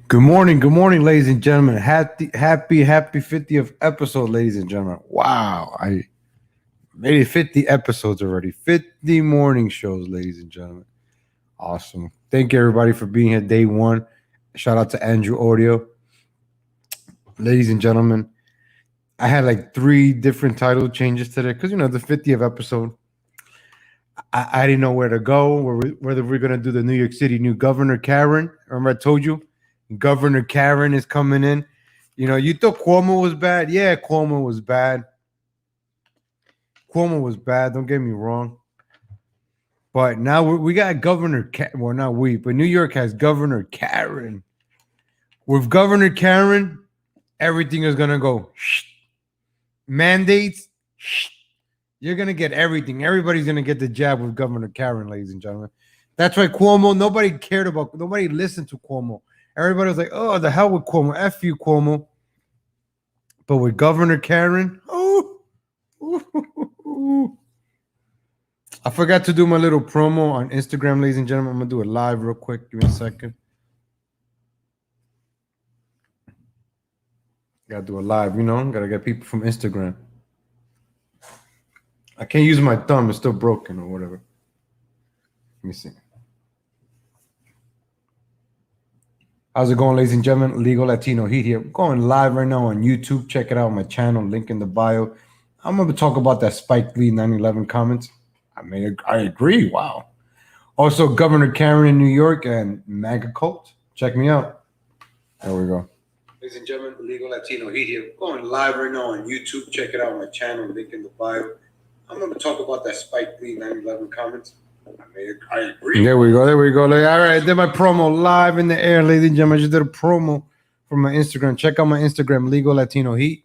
Good morning, ladies and gentlemen. Happy 50th episode, ladies and gentlemen. Wow, I made it 50 episodes already. 50 morning shows, ladies and gentlemen. Awesome. Thank you, everybody, for being here day one. Shout out to Andrew Audio. Ladies and gentlemen, I had like 3 different title changes today because, the 50th episode. I didn't know where to go, whether we're going to do the New York City new governor, Karen. Remember I told you? Governor Karen is coming in. You thought Cuomo was bad. Yeah, Cuomo was bad. Cuomo was bad. Don't get me wrong. But now we got Governor well, not we, but New York has Governor Karen. With Governor Karen, everything is going to go. Mandates. You're going to get everything. Everybody's going to get the jab with Governor Karen, ladies and gentlemen. That's why Cuomo, nobody listened to Cuomo. Everybody was like, oh, the hell with Cuomo. F you, Cuomo. But with Governor Karen, I forgot to do my little promo on Instagram, ladies and gentlemen. I'm going to do it live real quick. Give me a second. Got to do it live, Got to get people from Instagram. I can't use my thumb. It's still broken or whatever. Let me see. How's it going, ladies and gentlemen? Legal Latino Heat here. I'm going live right now on YouTube. Check it out on my channel, link in the bio. I'm going to talk about that Spike Lee 9/11 comments. I agree. Wow. Also, Governor Karen in New York and MAGA cult. Check me out. There we go. Ladies and gentlemen, Legal Latino Heat here. I'm going live right now on YouTube. Check it out on my channel, link in the bio. I'm going to talk about that Spike Lee 9/11 comments. I agree. There we go. All right, I did my promo live in the air, ladies and gentlemen. I just did a promo for my Instagram. Check out my Instagram, Legal Latino Heat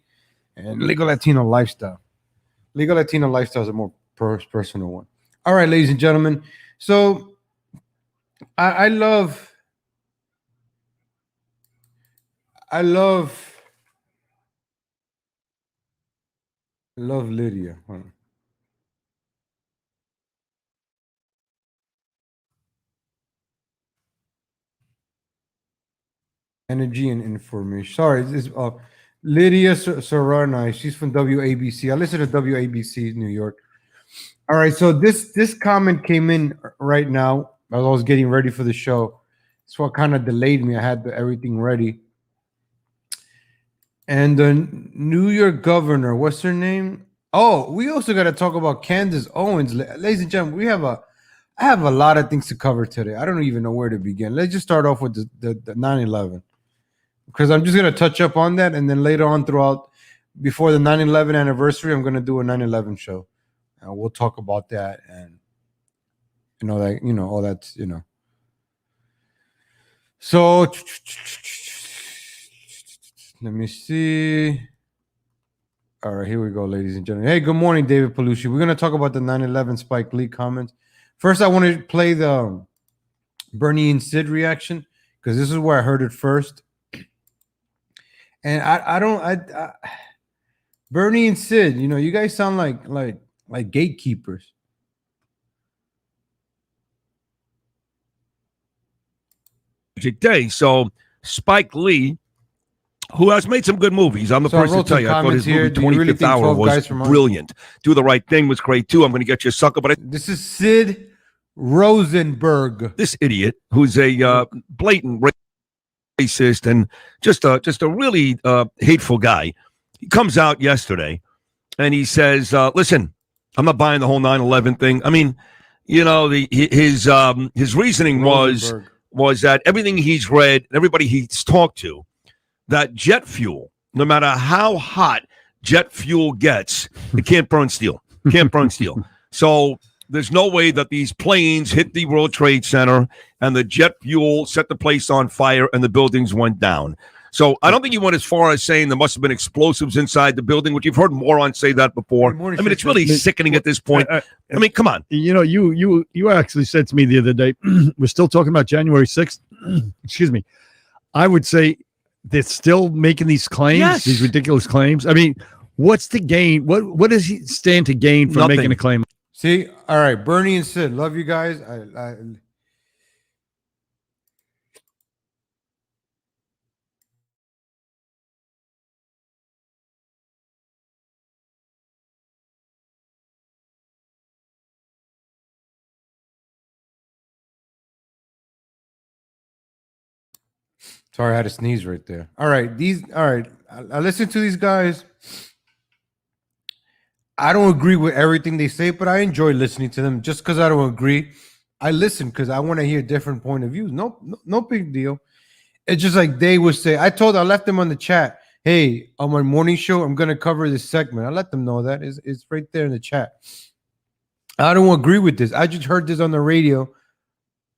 and Legal Latino Lifestyle. Legal Latino Lifestyle is a more personal one. All right, ladies and gentlemen. So I love Lydia. Hold on. Energy and information. Sorry, it's Lydia Serrano. She's from WABC. I listen to WABC New York. All right, so this comment came in right now as I was getting ready for the show. It's what kind of delayed me. I had everything ready. And the New York governor, what's her name? Oh, we also got to talk about Candace Owens, ladies and gentlemen. I have a lot of things to cover today. I don't even know where to begin. Let's just start off with the 9/11. Because I'm just going to touch up on that, and then later on before the 9/11 anniversary, I'm going to do a 9/11 show. And we'll talk about that and all that's, So, let me see. All right, here we go, ladies and gentlemen. Hey, good morning, David Palucci. We're going to talk about the 9/11 Spike Lee comments. First, I want to play the Bernie and Sid reaction, because this is where I heard it first. And I Bernie and Sid, you guys sound like gatekeepers. Day. So Spike Lee, who has made some good movies, I'm the first to tell you. I thought his movie 25th Hour was brilliant. Do the Right Thing was great too. I'm going to get you a sucker, but this is Sid Rosenberg. This idiot who's a blatant racist and just a really hateful guy. He comes out yesterday and he says, listen, I'm not buying the whole 9/11 thing. I mean, his reasoning was that everything he's read, everybody he's talked to, that jet fuel, no matter how hot jet fuel gets, it can't burn steel. Can't burn steel. So there's no way that these planes hit the World Trade Center and the jet fuel set the place on fire and the buildings went down. So I don't think he went as far as saying there must have been explosives inside the building, which you've heard morons say that before. I mean, it's really sickening at this point. I mean, come on. You actually said to me the other day, we're still talking about January 6th. Excuse me. I would say they're still making these claims, these ridiculous claims. I mean, what's the gain? What does he stand to gain from making a claim? See, all right, Bernie and Sid, love you guys. Sorry, I had to sneeze right there. All right, I listen to these guys. I don't agree with everything they say, but I enjoy listening to them. Just because I don't agree, I listen because I want to hear different point of views. No big deal. It's just like they would say. I left them on the chat. Hey, on my morning show, I'm gonna cover this segment. I let them know that it's right there in the chat. I don't agree with this. I just heard this on the radio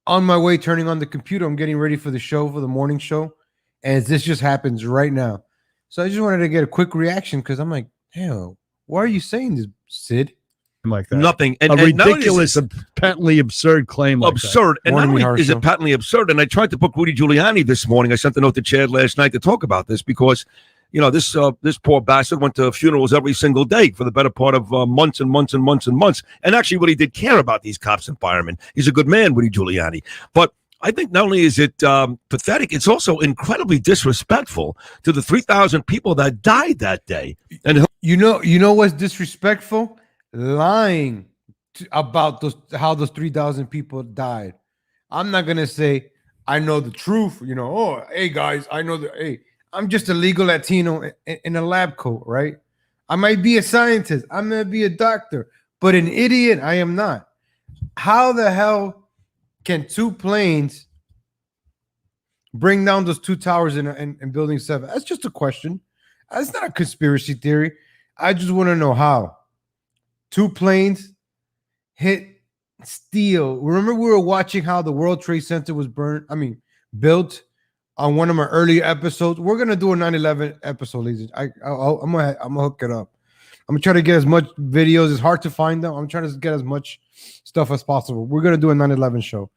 on my way turning on the computer. I'm getting ready for the show, for the morning show, and this just happens right now. So I just wanted to get a quick reaction because I'm like, damn, why are you saying this, Sid? Like that. Nothing. A ridiculous, patently absurd claim. Like absurd. That. And not only is it patently absurd, and I tried to book Rudy Giuliani this morning. I sent a note to Chad last night to talk about this because, you know, this poor bastard went to funerals every single day for the better part of months and months and months and months, and actually really did care about these cops and firemen. He's a good man, Rudy Giuliani. But I think not only is it pathetic, it's also incredibly disrespectful to the 3,000 people that died that day. And you know what's disrespectful? Lying about how those 3,000 people died. I'm not gonna say I know the truth. You know, oh, hey guys, I know hey, I'm just a legal Latino in a lab coat, right? I might be a scientist, I might be a doctor, but an idiot I am not. How the hell can two planes bring down those two towers in Building 7? That's just a question. That's not a conspiracy theory. I just want to know how. Two planes hit steel. Remember, we were watching how the World Trade Center was built on one of my earlier episodes. We're gonna do a 9/11 episode, ladies. I'm gonna hook it up. I'm gonna try to get as much videos. It's hard to find them. I'm trying to get as much stuff as possible. We're gonna do a 9/11 show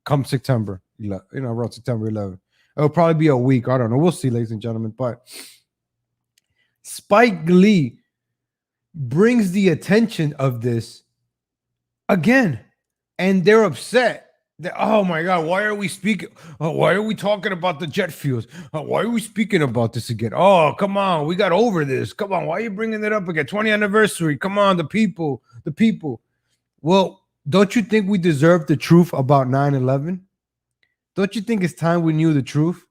come September 11, around September 11th. It'll probably be a week. I don't know. We'll see, ladies and gentlemen. But Spike Lee brings the attention of this again, and they're upset that, oh my God, why are we speaking? Why are we talking about the jet fuels? Why are we speaking about this again? Oh, come on, we got over this. Come on, why are you bringing it up again? 20th anniversary. Come on, the people. Well, don't you think we deserve the truth about 9/11? Don't you think it's time we knew the truth?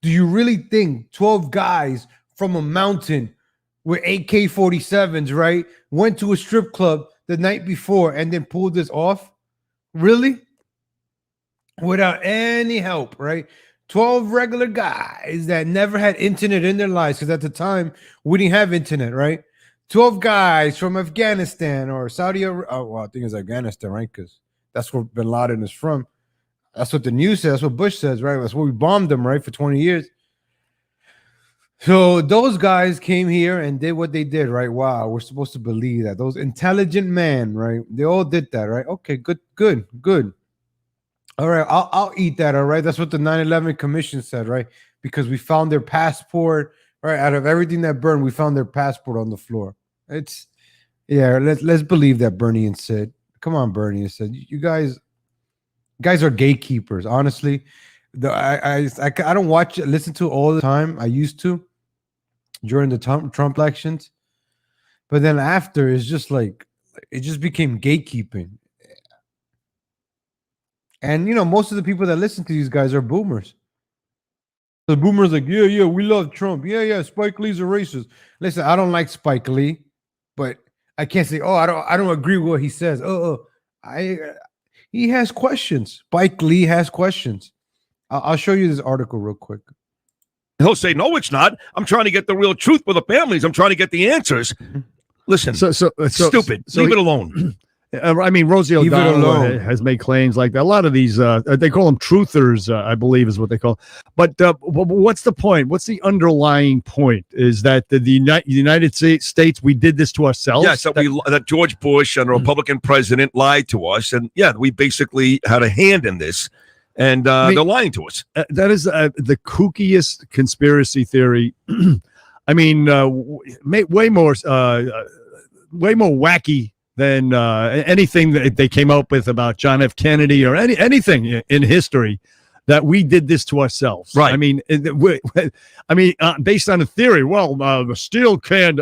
Do you really think 12 guys from a mountain with AK-47s, right, went to a strip club the night before and then pulled this off? Really? Without any help, right? 12 regular guys that never had internet in their lives, because at the time, we didn't have internet, right? 12 guys from Afghanistan or Saudi Arabia. Oh, well, I think it's Afghanistan, right? Because that's where Bin Laden is from. That's what the news says. That's what Bush says, right? That's where we bombed them, right, for 20 years. So those guys came here and did what they did, right? Wow, we're supposed to believe that. Those intelligent men, right? They all did that, right? Okay, good. All right, I'll eat that, all right? That's what the 9/11 Commission said, right? Because we found their passport, right? Out of everything that burned, we found their passport on the floor. Let's believe that, Bernie and Sid. Come on, Bernie and Sid. You guys are gatekeepers, honestly. I don't listen to it all the time. I used to during the Trump elections, but then after, it's just like it just became gatekeeping. And most of the people that listen to these guys are boomers. The boomers like, yeah, we love Trump. Yeah, Spike Lee's a racist. Listen, I don't like Spike Lee, but I can't say, oh, I don't agree with what he says. He has questions. Spike Lee has questions. I'll show you this article real quick. He'll say, no, it's not. I'm trying to get the real truth for the families. I'm trying to get the answers. Listen, so stupid. Leave it alone. Rosie O'Donnell has made claims like that. A lot of these, they call them truthers, I believe is what they call. But what's the point? What's the underlying point? Is that the United States, we did this to ourselves? Yes, that George Bush and a Republican president lied to us. And yeah, we basically had a hand in this. And they're lying to us. That is the kookiest conspiracy theory. I mean, way more wacky than anything that they came up with about John F. Kennedy or anything in history, that we did this to ourselves. Right. I mean, based on a theory. Well, steel can't,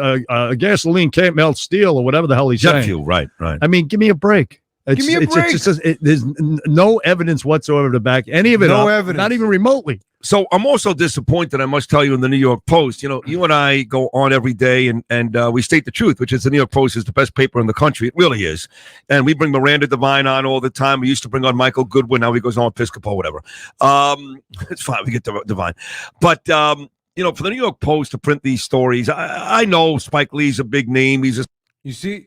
gasoline can't melt steel, or whatever the hell he's saying. Jet fuel. Right. I mean, give me a break. It's, Give me a break. There's no evidence whatsoever to back any of it up. No evidence. Not even remotely. So I'm also disappointed, I must tell you, in the New York Post. You know, you and I go on every day and we state the truth, which is the New York Post is the best paper in the country. It really is. And we bring Miranda Devine on all the time. We used to bring on Michael Goodwin. Now he goes on Episcopal, whatever. It's fine. We get Devine. But, you know, for the New York Post to print these stories, I know Spike Lee's a big name. He's just. You see,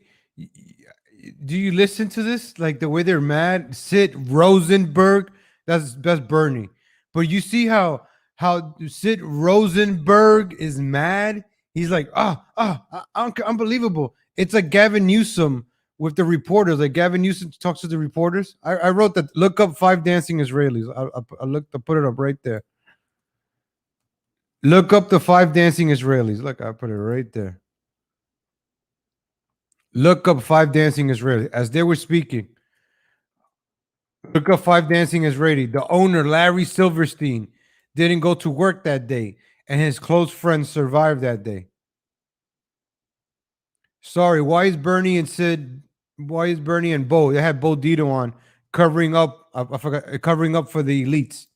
do you listen to this? Like the way they're mad? Sid Rosenberg, that's Bernie. But you see how Sid Rosenberg is mad? He's like, unbelievable. It's like Gavin Newsom with the reporters. Like Gavin Newsom talks to the reporters. I wrote that. Look up 5 dancing Israelis. I put it up right there. Look up the 5 dancing Israelis. Look, I put it right there. Look up 5 dancing Israelis. As they were speaking, look up 5 dancing Israeli. The owner, Larry Silverstein, didn't go to work that day, and his close friends survived that day. Sorry, why is Bernie and Bo? They had Bo Dito on covering up. I forgot, covering up for the elites.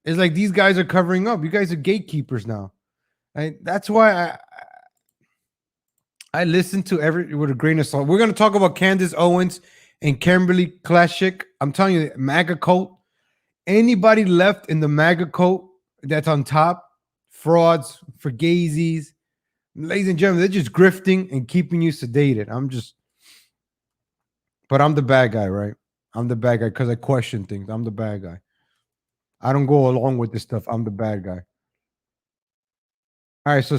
It's like these guys are covering up. You guys are gatekeepers now. That's why I listen to with a grain of salt. We're going to talk about Candace Owens and Kimberly Klashik. I'm telling you, MAGA cult. Anybody left in the MAGA cult that's on top, frauds, forgazies. Ladies and gentlemen, they're just grifting and keeping you sedated. But I'm the bad guy, right? I'm the bad guy because I question things. I'm the bad guy. I don't go along with this stuff. I'm the bad guy. All right, so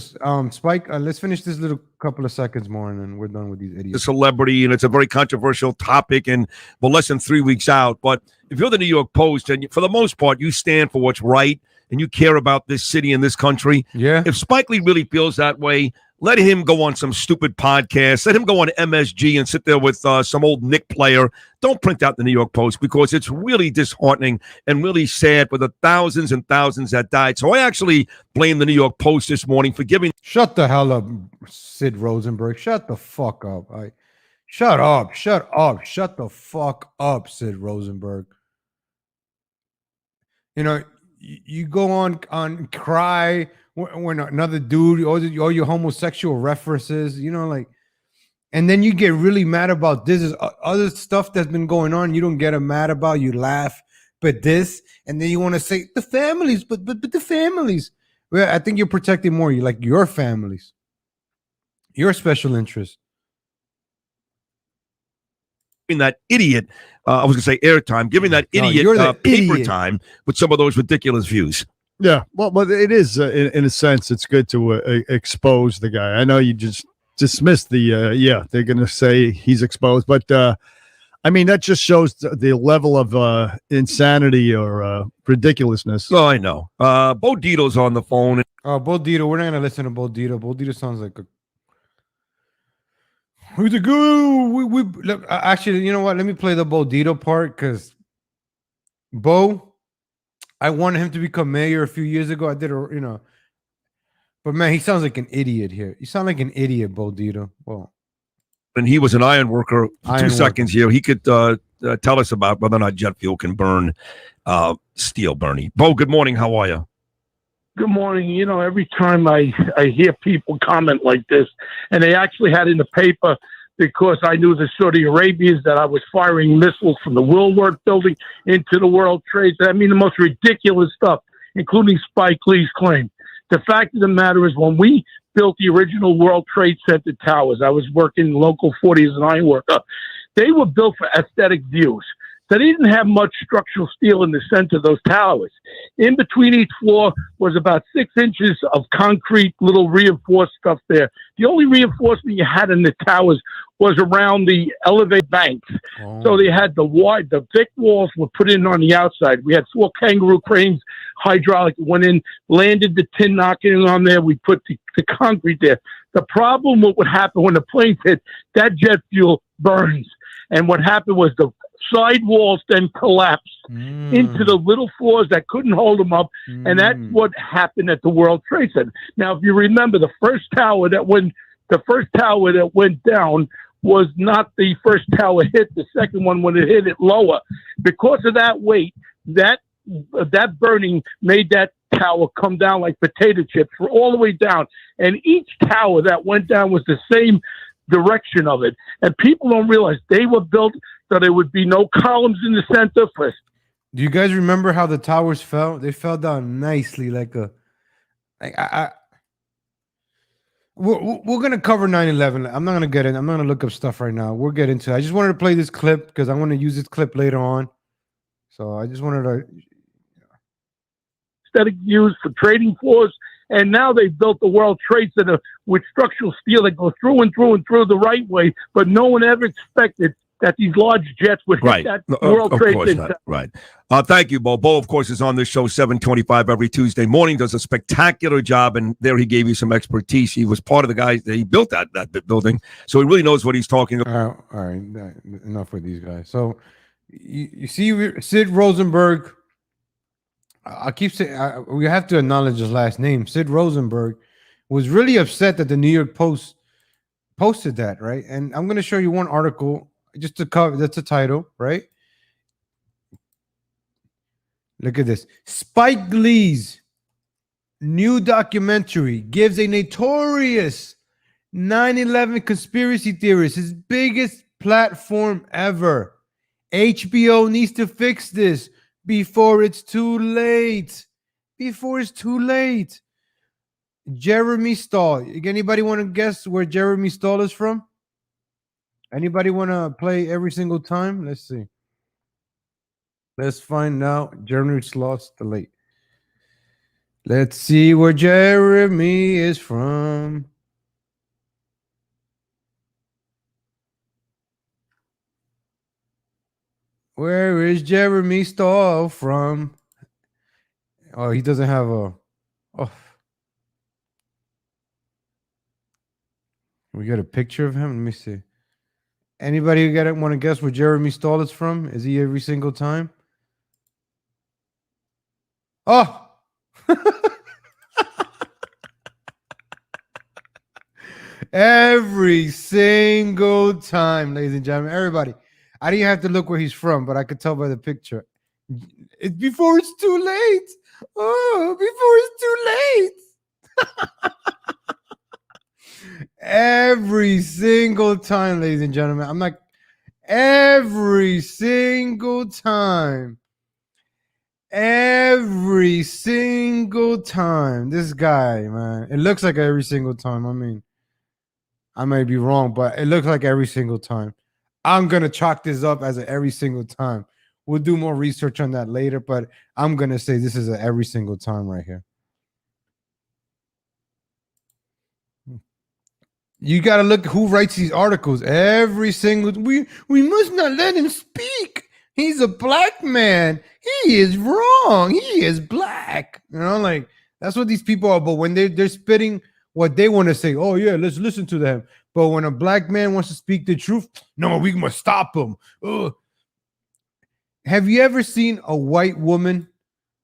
Spike, let's finish this little couple of seconds more, and then we're done with these idiots. The celebrity, and it's a very controversial topic, and we're less than 3 weeks out. But if you're the New York Post, and for the most part, you stand for what's right, and you care about this city and this country. Yeah. If Spike Lee really feels that way, let him go on some stupid podcast. Let him go on MSG and sit there with some old Nick player. Don't print out the New York Post because it's really disheartening and really sad for the thousands and thousands that died. So I actually blame the New York Post this morning for giving. Shut the hell up, Sid Rosenberg. Shut the fuck up. Shut up. Shut up. Shut the fuck up, Sid Rosenberg. You know, you go on cry when another dude, all your homosexual references, you know, like, and then you get really mad about this is other stuff that's been going on. You don't get mad about, you laugh, but this, and then you want to say the families, but the families. Well, I think you're protecting more. You like your families, your special interest. That idiot, I was going to say airtime, giving that idiot paper idiot. Time with some of those ridiculous views. Yeah, well, but it is, in a sense, it's good to expose the guy. I know you just dismissed the, they're going to say he's exposed, but I mean, that just shows the level of insanity or ridiculousness. Oh, I know. Bo Dito's on the phone. Oh, Bo Dito, we're not going to listen to Bo Dito. Bo Dito sounds like a... Who's a good? Look, actually, you know what? Let me play the Bo Dito part because Bo, I wanted him to become mayor a few years ago. I did, but man, he sounds like an idiot here. You sound like an idiot, Bo Dito. Well, and he was an iron worker for 2 seconds here. He could tell us about whether or not jet fuel can burn steel, Bernie. Bo, good morning. How are you? Good morning. You know, every time I hear people comment like this, and they actually had in the paper because I knew the Saudi Arabians that I was firing missiles from the Woolworth building into the World Trade. I mean, the most ridiculous stuff, including Spike Lee's claim. The fact of the matter is when we built the original World Trade Center towers, I was working local 40 as an iron worker. They were built for aesthetic views. So they didn't have much structural steel in the center of those towers. In between each floor was about 6 inches of concrete, little reinforced stuff there. The only reinforcement you had in the towers was around the elevated banks. Oh. So they had the thick walls were put in on the outside. We had 4 kangaroo cranes, hydraulic, went in, landed the tin knocking on there. We put the concrete there. The problem, what would happen when the planes hit, that jet fuel burns. And what happened was the side walls then collapsed into the little floors that couldn't hold them up. And that's what happened at the World Trade Center. Now, if you remember, the first tower that went down was not the first tower hit, the second one when it hit it lower. Because of that weight, that burning made that tower come down like potato chips all the way down. And each tower that went down was the same direction of it. And people don't realize they were built so there would be no columns in the center. Do you guys remember how the towers fell? They fell down nicely, we're gonna cover 9/11. I'm not gonna get in. I'm not gonna look up stuff right now. We'll get into it. I just wanted to play this clip because I want to use this clip later on. So I just wanted to. Instead of used for trading floors, and now they've built the World Trade Center with structural steel that goes through and through and through the right way. But no one ever expected that these large jets would hit that World Trade Center. Right. Thank you, Bo. Bo, of course, is on this show 7:25 every Tuesday morning. Does a spectacular job, and there he gave you some expertise. He was part of the guys that he built that building, so he really knows what he's talking about. All right. Enough with these guys. So you see, Sid Rosenberg. I keep saying we have to acknowledge his last name. Sid Rosenberg was really upset that the New York Post posted that, right? And I'm going to show you one article just to cover. That's the title, right? Look at this. Spike Lee's new documentary gives a notorious 9/11 conspiracy theorist his biggest platform ever. HBO needs to fix this before it's too late. Before it's too late. Jeremy Stahl. Anybody want to guess where Jeremy Stahl is from? Anybody want to play every single time? Let's see. Let's find out. Jeremy Stahl's the late. Let's see where Jeremy is from. Where is Jeremy Stahl from? Oh, he doesn't have a. Oh. We got a picture of him. Let me see. Anybody want to guess where Jeremy Stahl is from? Is he every single time? Oh. Every single time, ladies and gentlemen. Everybody. I didn't have to look where he's from, but I could tell by the picture. It's before it's too late. Oh, before it's too late. Every single time, ladies and gentlemen. I'm like, every single time. Every single time. This guy, man. It looks like every single time. I mean, I may be wrong, but it looks like every single time. I'm going to chalk this up as a every single time. We'll do more research on that later, but I'm going to say this is a every single time right here. You got to look who writes these articles. Every single we must not let him speak. He's a black man. He is wrong. He is black. You know, like that's what these people are. But when they're spitting what they want to say, oh yeah, let's listen to them. But when a black man wants to speak the truth, no, we must stop him. Ugh. Have you ever seen a white woman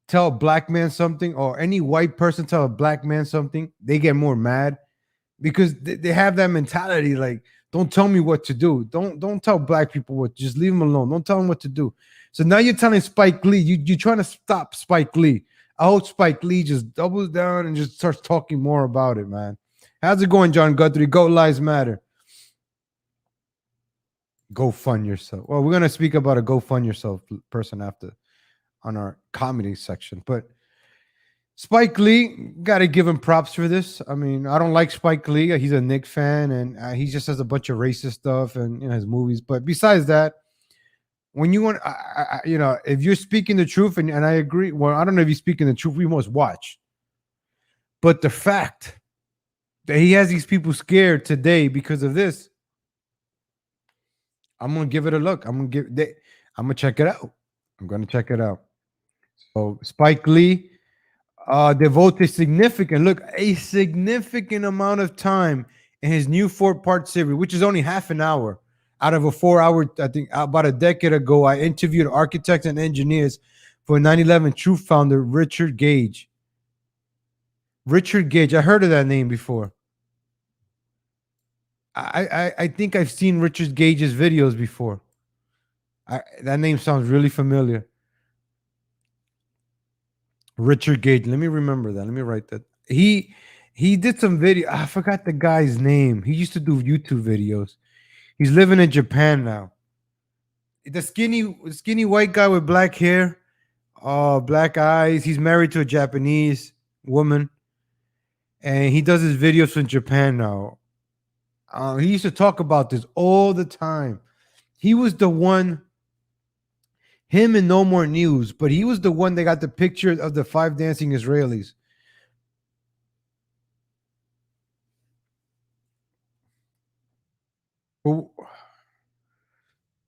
tell a black man something, or any white person tell a black man something? They get more mad because they have that mentality, like, don't tell me what to do. Don't tell black people what. Just leave them alone. Don't tell them what to do. So now you're telling Spike Lee, you're trying to stop Spike Lee. I hope Spike Lee just doubles down and just starts talking more about it, man. How's it going, John Guthrie? Goat Lives Matter. Go fund yourself. Well, we're going to speak about a go fund yourself person after on our comedy section. But Spike Lee, got to give him props for this. I mean, I don't like Spike Lee. He's a Knicks fan, and he just has a bunch of racist stuff and his movies. But besides that, when you want, if you're speaking the truth, and I agree. Well, I don't know if you're speaking the truth. We must watch. But the fact that he has these people scared today because of this, I'm gonna give it a look. I'm gonna check it out. I'm gonna check it out. So Spike Lee devotes a significant amount of time in his new 4-part series, which is only half an hour out of a 4-hour. I think about a decade ago, I interviewed architects and engineers for 9/11 Truth founder Richard Gage. Richard Gage, I heard of that name before. I think I've seen Richard Gage's videos before. That name sounds really familiar. Richard Gage. Let me remember that. Let me write that. He did some video. I forgot the guy's name. He used to do YouTube videos. He's living in Japan now. The skinny white guy with black hair, black eyes. He's married to a Japanese woman, and he does his videos from Japan now. He used to talk about this all the time. He was the one, him and No More News, but he was the one that got the picture of the 5 dancing Israelis. Well,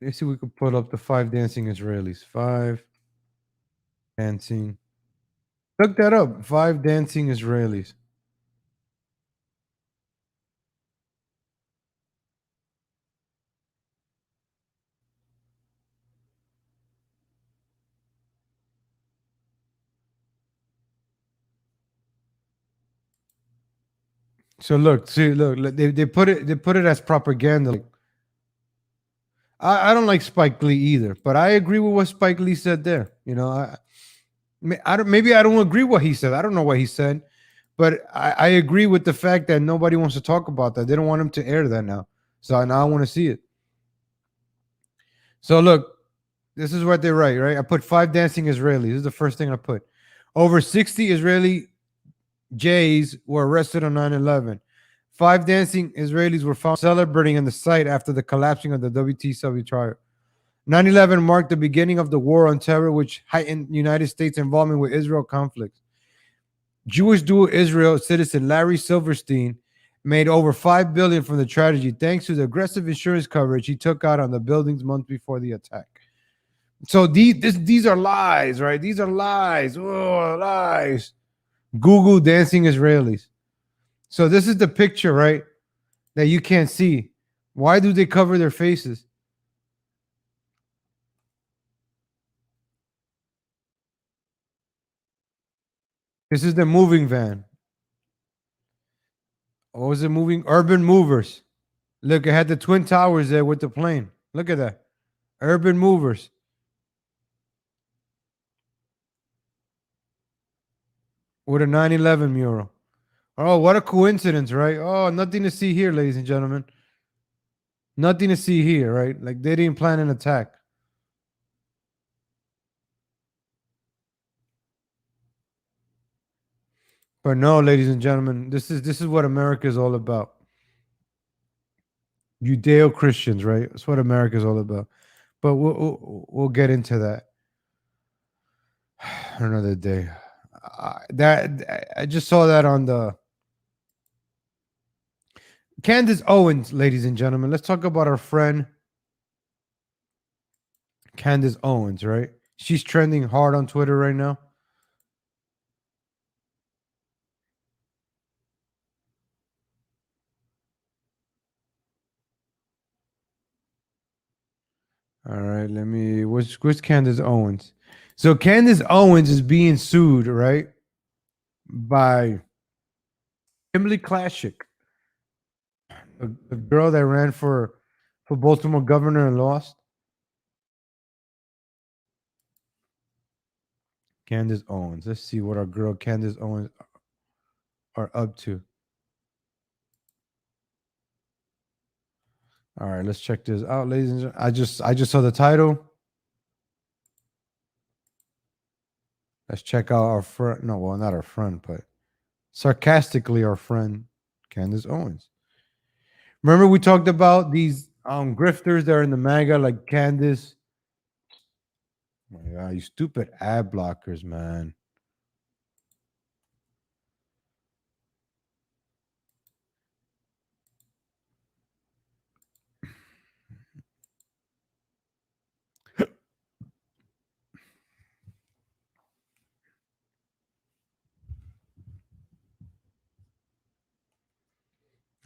let's see if we can put up the 5 dancing Israelis. 5 dancing. Look that up. 5 dancing Israelis. So look, they put it as propaganda. Like, I don't like Spike Lee either, but I agree with what Spike Lee said there. You know, maybe I don't agree what he said. I don't know what he said, but I agree with the fact that nobody wants to talk about that. They don't want him to air that now. So now I want to see it. So look, this is what they write, right? I put 5 dancing Israelis. This is the first thing I put. Over 60 Israeli Jays were arrested on 9/11. 5 dancing Israelis were found celebrating on the site after the collapsing of the WTW trial. 9/11 marked the beginning of the war on terror, which heightened United States involvement with Israel conflicts. Jewish dual Israel citizen Larry Silverstein made over $5 billion from the tragedy thanks to the aggressive insurance coverage he took out on the buildings months before the attack. So these are lies, right? These are lies. Oh, lies. Google dancing Israelis. So this is the picture, right? That you can't see. Why do they cover their faces? This is the moving van. What was it moving? Urban Movers. Look, it had the Twin Towers there with the plane. Look at that. Urban Movers. With a 9/11 mural. Oh, what a coincidence, right? Oh, nothing to see here, ladies and gentlemen. Nothing to see here, right? Like they didn't plan an attack. But no, ladies and gentlemen, this is what America is all about. Judeo-Christians, right? That's what America is all about. But we'll get into that another day. I just saw that on the Candace Owens, ladies and gentlemen. Let's talk about our friend Candace Owens, right? She's trending hard on Twitter right now. All right, where's Candace Owens? So Candace Owens is being sued, right? By Emily Classic, the girl that ran for Baltimore governor and lost. Candace Owens. Let's see what our girl Candace Owens are up to. All right, let's check this out, ladies and gentlemen. I just saw the title. Let's check out our friend. No, well, not our friend, but sarcastically our friend Candace Owens. Remember we talked about these grifters that are in the MAGA, like Candace. Oh my God, you stupid ad blockers, man.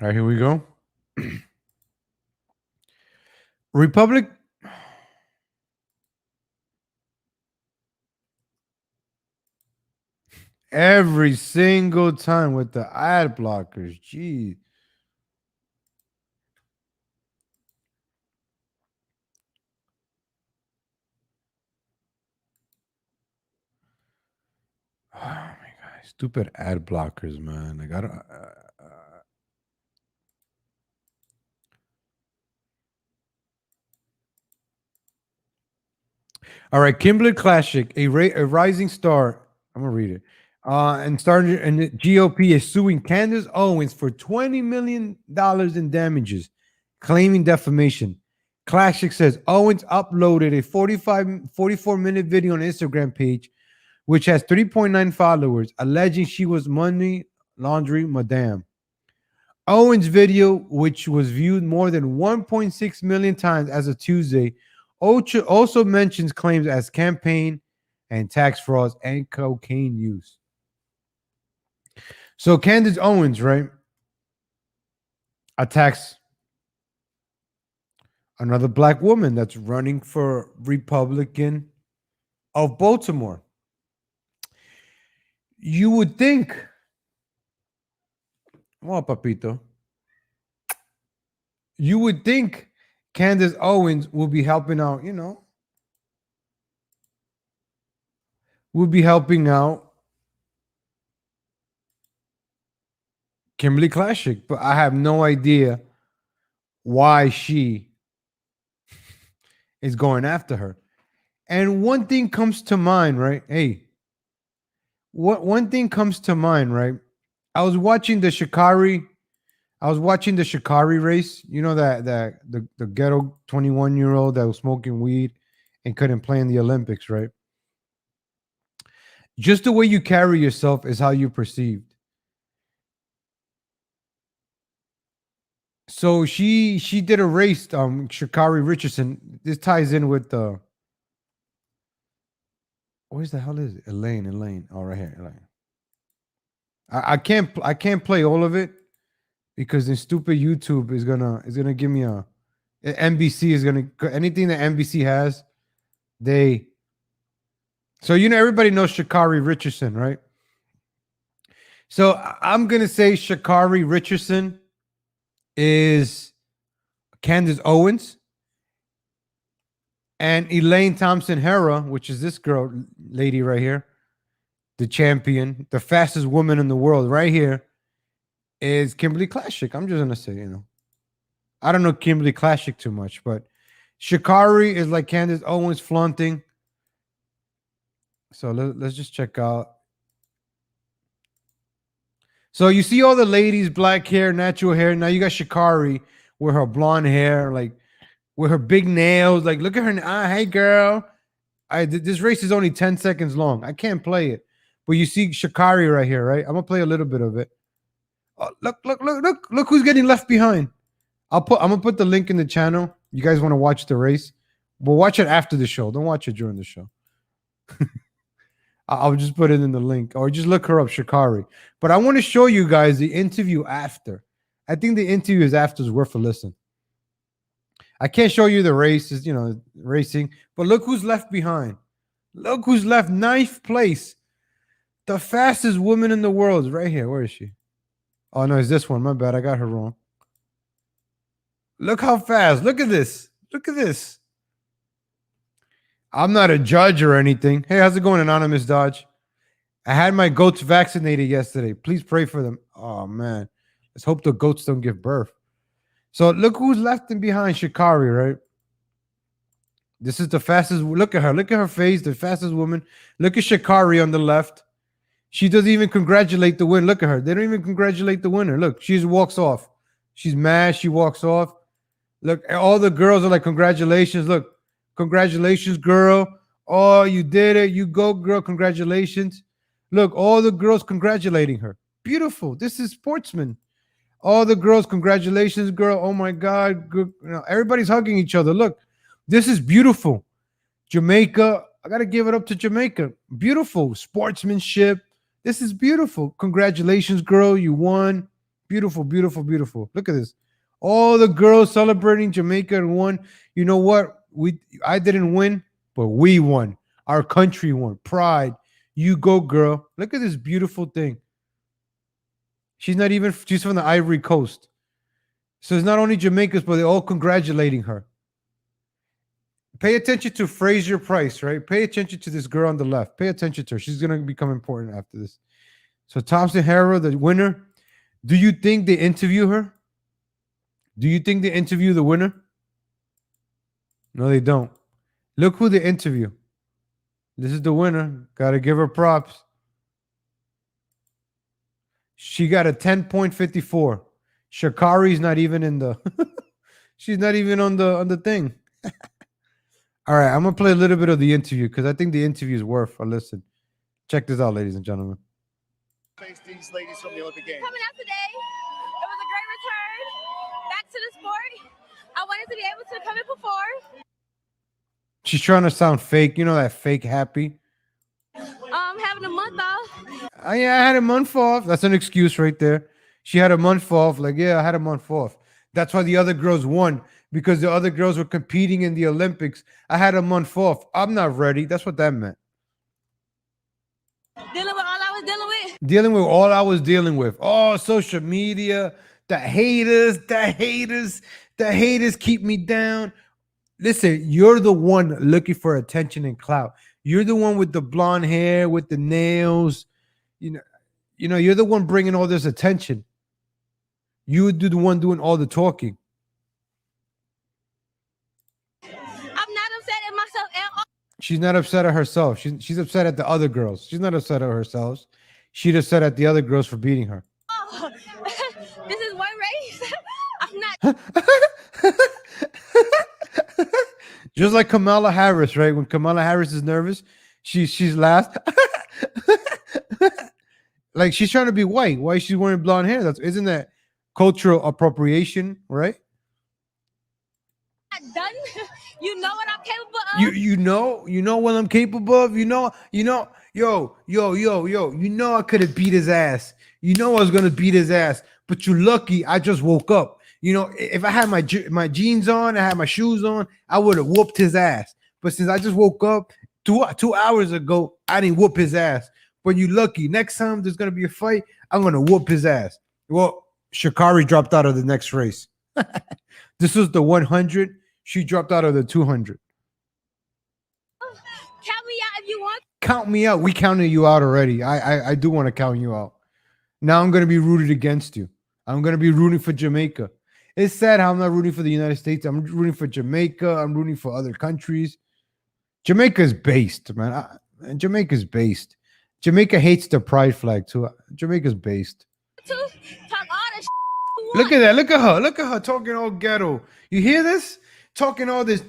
All right, here we go. Republic. Every single time with the ad blockers. Gee. Oh my god, stupid ad blockers, man. Like I don't. All right, Kimberly Classic, a rising star. I'm gonna read it. And starting and the GOP is suing Candace Owens for $20 million in damages, claiming defamation. Classic says Owens uploaded a 44-minute video on Instagram page, which has 3.9 followers, alleging she was money laundry madam. Owens' video, which was viewed more than 1.6 million times as of Tuesday, also mentions claims as campaign and tax frauds and cocaine use. So Candace Owens, right, attacks another black woman that's running for Republican of Baltimore. You would think, well, papito, you would think Candace Owens will be helping out, would be helping out Kimberly Classic, but I have no idea why she is going after her. And one thing comes to mind, right? Hey, what one thing comes to mind, right? I was watching the Shikari race. You know that the ghetto 21-year-old that was smoking weed and couldn't play in the Olympics, right? Just the way you carry yourself is how you're perceived. So she did a race, Shikari Richardson. This ties in with the where's the hell is it? Elaine. Oh, right here, Elaine. I can't play all of it because the stupid YouTube is gonna give me NBC is gonna anything that NBC has, they so everybody knows Shikari Richardson, right? So I'm gonna say Shikari Richardson is Candace Owens, and Elaine Thompson Hera, which is this lady right here, the champion, the fastest woman in the world right here, is Kimberly Classic. I'm just gonna say, I don't know Kimberly Classic too much, but Shikari is like Candace Owens flaunting. So let's just check out. So you see all the ladies, black hair, natural hair. Now you got Shikari with her blonde hair, like with her big nails. Like, look at her. Hey, girl. This race is only 10 seconds long. I can't play it. But you see Shikari right here, right? I'm going to play a little bit of it. Oh, look who's getting left behind. I'm going to put the link in the channel. You guys want to watch the race? We'll watch it after the show. Don't watch it during the show. I'll just put it in the link or just look her up, Shikari. But I want to show you guys the interview after. I think the interview is after is worth a listen. I can't show you the races, racing, but look who's left behind. Look who's left ninth place. The fastest woman in the world is right here. Where is she? Oh, no, it's this one. My bad. I got her wrong. Look how fast. Look at this. Look at this. I'm not a judge or anything. Hey, how's it going, Anonymous Dodge? I had my goats vaccinated yesterday. Please pray for them. Oh, man. Let's hope the goats don't give birth. So look who's left in behind Shikari, right? This is the fastest. Look at her. Look at her face. The fastest woman. Look at Shikari on the left. She doesn't even congratulate the winner. Look at her. They don't even congratulate the winner. Look, she just walks off. She's mad. She walks off. Look, all the girls are like, congratulations. Look, congratulations, girl. Oh, you did it. You go, girl. Congratulations. Look, all the girls congratulating her. Beautiful. This is sportsman. All the girls, congratulations, girl. Oh my God. Good. Everybody's hugging each other. Look, this is beautiful. Jamaica. I got to give it up to Jamaica. Beautiful sportsmanship. This is beautiful. Congratulations, girl. You won. Beautiful, beautiful, beautiful. Look at this. All the girls celebrating Jamaica and won. You know what? I didn't win, but we won. Our country won. Pride. You go, girl. Look at this beautiful thing. She's from the Ivory Coast. So it's not only Jamaicans, but they're all congratulating her. Pay attention to Fraser Price, right? Pay attention to this girl on the left. Pay attention to her. She's gonna become important after this. So Thompson Harrow, the winner. Do you think they interview her? Do you think they interview the winner? No, they don't. Look who they interview. This is the winner. Gotta give her props. She got a 10.54. Shakari's not even in the she's not even on the thing. All right, I'm gonna play a little bit of the interview because I think the interview is worth a listen. Check this out, ladies and gentlemen. Face these ladies from the Olympic Games. Coming out today, it was a great return back to the sport. I wanted to be able to come and perform. She's trying to sound fake, you know, that fake happy. Having a month off. Yeah, I had a month off. That's an excuse right there. She had a month off. Like, yeah, I had a month off. That's why the other girls won, because the other girls were competing in the Olympics. I had a month off. I'm not ready. That's what that meant. Dealing with all I was dealing with. Dealing with all I was dealing with. Oh, social media, the haters keep me down. Listen, you're the one looking for attention and clout. You're the one with the blonde hair, with the nails. You know, you're the one bringing all this attention. You would do the one doing all the talking. I'm not upset at myself at all. She's not upset at herself. She's upset at the other girls. She's not upset at herself. She's upset at the other girls for beating her. Oh, this is one race. I'm not. Just like Kamala Harris, right? When Kamala Harris is nervous, she's last. Like she's trying to be white. Why is she wearing blonde hair? Isn't that cultural appropriation, right? Not done. You know what I'm capable of. You know what I'm capable of. You know, yo. You know I could have beat his ass. You know I was gonna beat his ass, but you're lucky. I just woke up. You know, if I had my jeans on, I had my shoes on, I would have whooped his ass. But since I just woke up 2 hours ago, I didn't whoop his ass. But you lucky. Next time there's gonna be a fight, I'm gonna whoop his ass. Well, Shakari dropped out of the next race. This was the 100. She dropped out of the 200. Count me out if you want. Count me out. We counted you out already. I do want to count you out. Now I'm gonna be rooted against you. I'm gonna be rooting for Jamaica. It's sad how I'm not rooting for the United States. I'm rooting for Jamaica. I'm rooting for other countries. Jamaica is based, man. Jamaica's based. Jamaica hates the pride flag too. Jamaica's based. To talk all the you Look want. at that. Look at her. Look at her talking all ghetto. You hear this? Talking all this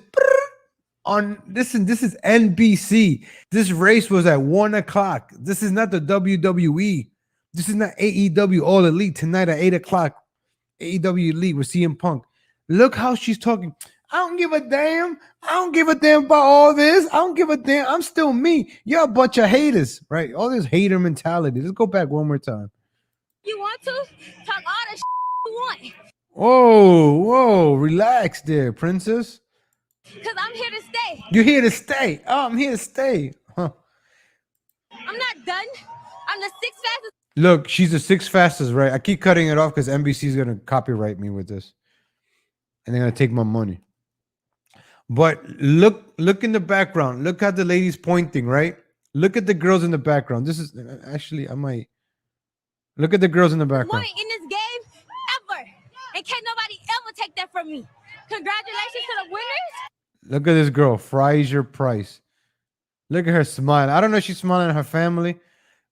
on this. This is NBC. This race was at 1 o'clock. This is not the WWE. This is not AEW All Elite tonight at 8 o'clock. AEW Elite with CM Punk. Look how she's talking. I don't give a damn. I don't give a damn about all this. I don't give a damn. I'm still me. You're a bunch of haters, right? All this hater mentality. Let's go back one more time. You want to talk all the you want. Whoa, relax there, princess. Because I'm here to stay. You're here to stay. Oh, I'm here to stay. Huh. I'm not done. I'm the sixth fastest. Look, she's the sixth fastest, right? I keep cutting it off because NBC is gonna copyright me with this, and they're gonna take my money. But look in the background. Look how the lady's pointing, right? Look at the girls in the background. This is actually I might look at the girls in the background. Point in this game ever. And can't nobody ever take that from me. Congratulations to the winners. Look at this girl, Fraser Price. Look at her smiling. I don't know if she's smiling at her family,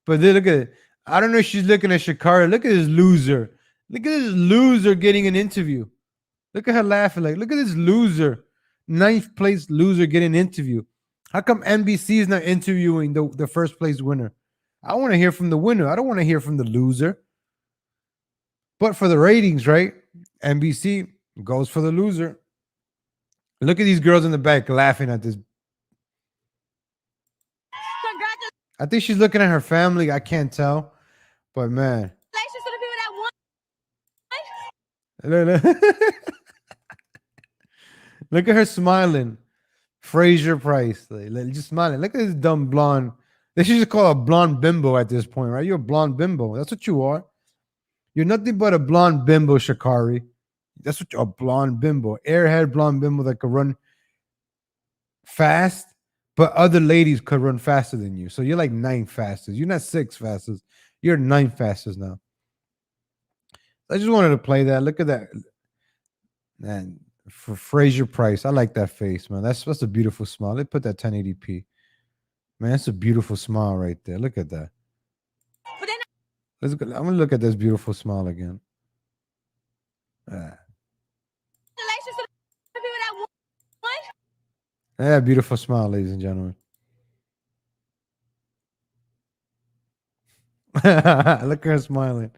but then look at it. I don't know if she's looking at Shakara. Look at this loser. Look at this loser getting an interview. Look at her laughing. Like, look at this loser. 9th place loser getting an interview. How come NBC is not interviewing the first place winner? I want to hear from the winner. I don't want to hear from the loser. But for the ratings, right? NBC goes for the loser. Look at these girls in the back laughing at this. Congratulations I think she's looking at her family. I can't tell. But man. to the people that won. Look at her smiling. Fraser Price. Just smiling. Look at this dumb blonde. They should just call her a blonde bimbo at this point, right? You're a blonde bimbo. That's what you are. You're nothing but a blonde bimbo, Shakari. That's what you're, a blonde bimbo. Airhead blonde bimbo that could run. fast, but other ladies could run faster than you. So you're like 9th fastest. You're not 6th fastest. You're 9th fastest now. I just wanted to play that. Look at that. Man, for Fraser Price, I like that face, man. That's a beautiful smile. They put that 1080p. Man, that's a beautiful smile right there. Look at that. But then Let's go. I'm gonna look at this beautiful smile again. congratulations to the people that won. Yeah, beautiful smile, ladies and gentlemen. Look at her smiling.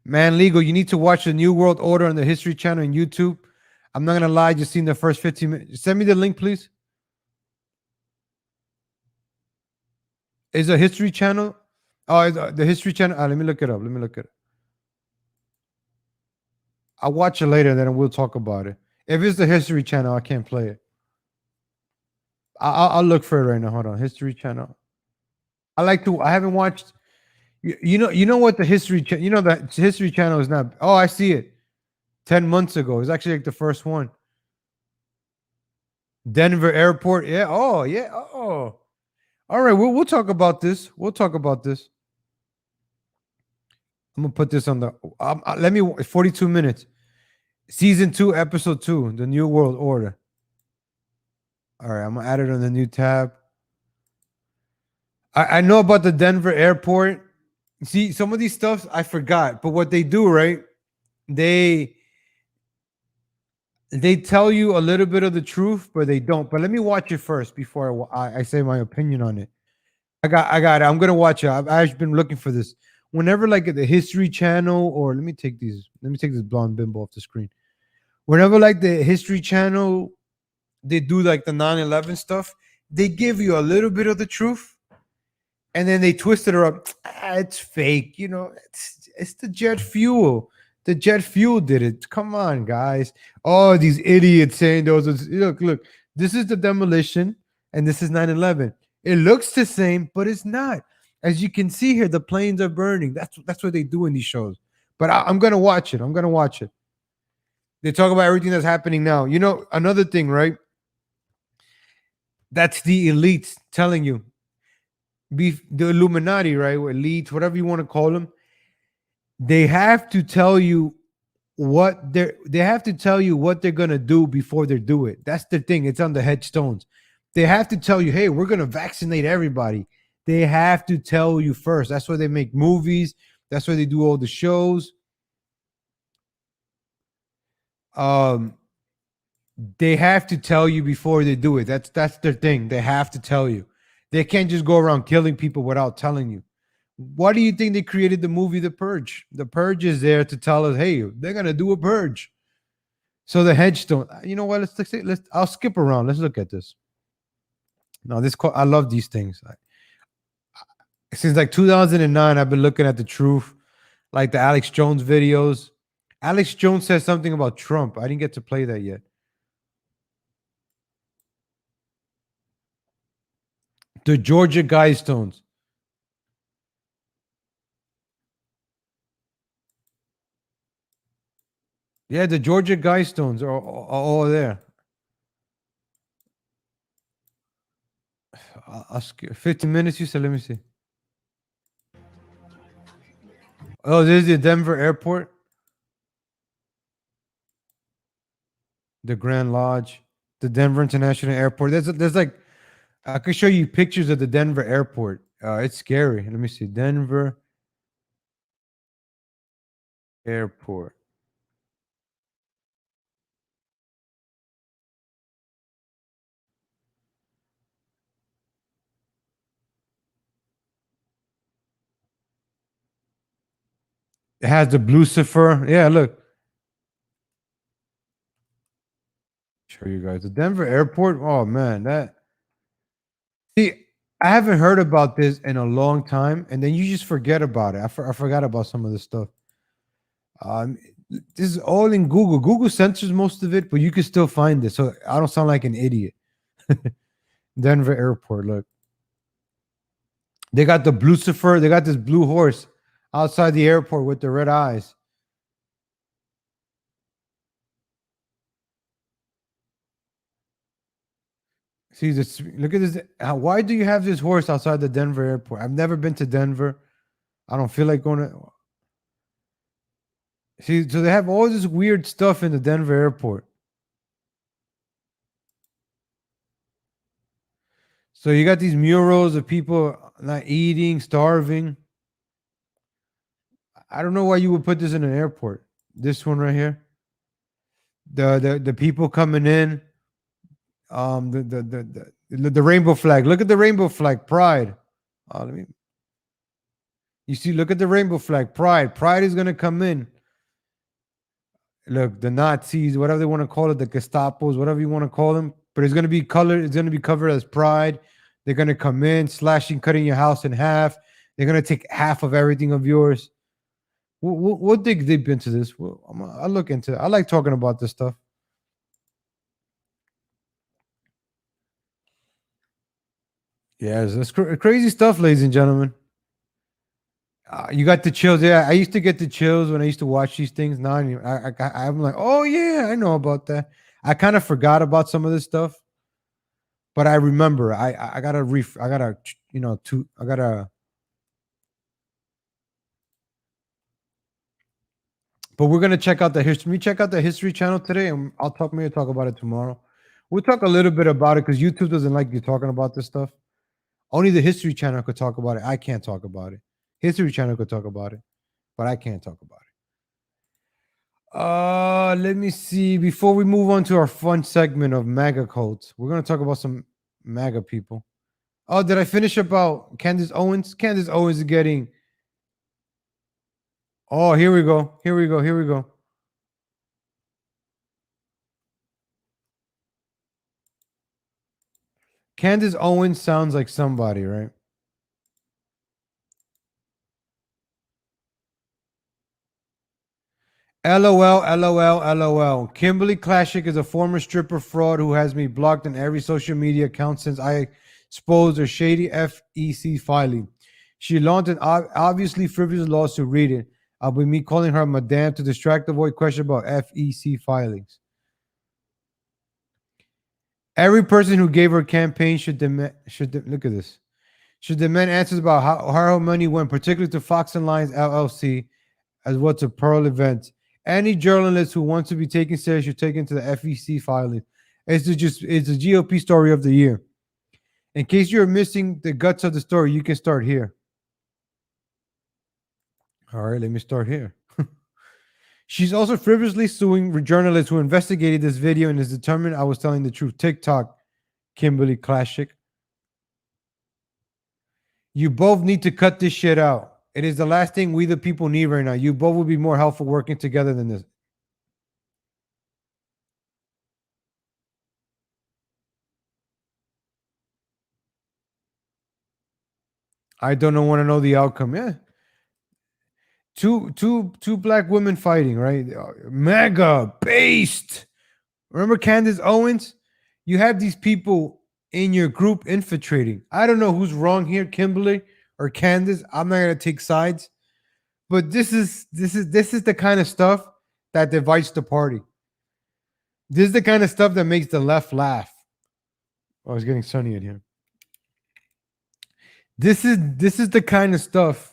Man, Legal, you need to watch the New World Order on the History Channel on YouTube. I'm not gonna lie, just seen the first 15 minutes. Send me the link, please. Is a History Channel? Oh, is the History Channel. Let me look it up. Let me look it up. I'll watch it later, then we'll talk about it. If it's the History Channel, I can't play it. I'll look for it right now. Hold on, History Channel. I haven't watched. You know what the History Channel. You know that History Channel is not. Oh, I see it. 10 months ago, it's actually like the first one. Denver Airport. Yeah. Oh, yeah. Oh. All right. We'll talk about this. We'll talk about this. I'm gonna put this on the. Let me. 42 minutes. Season 2, episode 2, the New World Order. All right, I'm gonna add it on the new tab. I know about the Denver airport. See, some of these stuffs I forgot, but what they do, right? They tell you a little bit of the truth, but they don't. But let me watch it first before I say my opinion on it. I got it. I'm gonna watch it. I've actually been looking for this. Whenever like at the History Channel, or let me take this blonde bimbo off the screen. Whenever like the History Channel, they do like the 9/11 stuff, they give you a little bit of the truth, and then they twist it up. It's fake, it's the jet fuel. The jet fuel did it. Come on, guys. Oh, these idiots saying those. Look, this is the demolition, and this is 9/11. It looks the same, but it's not. As you can see here, the planes are burning. That's what they do in these shows. But I'm gonna watch it. I'm gonna watch it. They talk about everything that's happening now. Another thing, right? That's the elites telling you. The Illuminati, right? Or elites, whatever you want to call them. They have to tell you what they're gonna do before they do it. That's the thing. It's on the headstones. They have to tell you, hey, we're gonna vaccinate everybody. They have to tell you first. That's why they make movies. That's why they do all the shows. They have to tell you before they do it. That's their thing. They have to tell you. They can't just go around killing people without telling you. Why do you think they created the movie The Purge? The Purge is there to tell us, hey, they're gonna do a purge. So the headstone. You know what? I'll skip around. Let's look at this. Now I love these things. Since like 2009, I've been looking at the truth, like the Alex Jones videos. Alex Jones said something about Trump. I didn't get to play that yet. The Georgia Guidestones. Yeah, the Georgia Guidestones are all there. I'll skip 15 minutes. You said, let me see. Oh, this is the Denver airport. The Grand Lodge. The Denver International Airport. There's like, I could show you pictures of the Denver airport. It's scary. Let me see. Denver airport. It has the Lucifer. Yeah, look. Show you guys the Denver airport. Oh man, see, I haven't heard about this in a long time, and then you just forget about it. I forgot about some of this stuff. This is all in Google. Google censors most of it, but you can still find it. So I don't sound like an idiot. Denver airport. Look, they got the Lucifer. They got this blue horse outside the airport with the red eyes. See this. Look at this. Why do you have this horse outside the Denver airport? I've never been to Denver. I don't feel like going to. See, so they have all this weird stuff in the Denver airport. So you got these murals of people not eating, starving. I don't know why you would put this in an airport. This one right here. The people coming in. The rainbow flag. Look at the rainbow flag. Pride. Let me. You see, look at the rainbow flag. Pride. Pride is gonna come in. Look, the Nazis, whatever they want to call it, the Gestapos, whatever you want to call them, but it's gonna be colored. It's gonna be covered as pride. They're gonna come in, slashing, cutting your house in half. They're gonna take half of everything of yours. We'll dig deep into this. I'll look into it. I like talking about this stuff. Yeah, it's crazy stuff, ladies and gentlemen. You got the chills. Yeah, I used to get the chills when I used to watch these things. Now I'm like, oh yeah, I know about that. I kind of forgot about some of this stuff, but I remember. I gotta But we're gonna check out the history. We check out the History Channel today, and I'll maybe talk about it tomorrow. We'll talk a little bit about it because YouTube doesn't like you talking about this stuff. Only the History Channel could talk about it. I can't talk about it. History Channel could talk about it, but I can't talk about it. Let me see. Before we move on to our fun segment of MAGA cults, we're gonna talk about some MAGA people. Oh, did I finish about Candace Owens? Candace Owens is getting. Oh, here we go. Here we go. Here we go. Candace Owens sounds like somebody, right? LOL, LOL, LOL. Kimberly Classic is a former stripper fraud who has me blocked on every social media account since I exposed her shady FEC filing. She launched an obviously frivolous lawsuit. Read it. I'll be me calling her madame to distract, avoid question about FEC filings. Every person who gave her campaign should look at this. Should demand answers about how her money went, particularly to Fox and Lions LLC, as well to Pearl Events. Any journalist who wants to be taken serious should take into the FEC filing. It's a GOP story of the year. In case you're missing the guts of the story, you can start here. All right, let me start here. She's also frivolously suing journalists who investigated this video and is determined I was telling the truth. TikTok, Kimberly Classic. You both need to cut this shit out. It is the last thing we the people need right now. You both would be more helpful working together than this. I don't want to know the outcome. Yeah. Two black women fighting, right? MAGA based. Remember Candace Owens? You have these people in your group infiltrating. I don't know who's wrong here, Kimberly or Candace. I'm not gonna take sides, but this is the kind of stuff that divides the party. This is the kind of stuff that makes the left laugh. Oh, it's getting sunny in here. This is the kind of stuff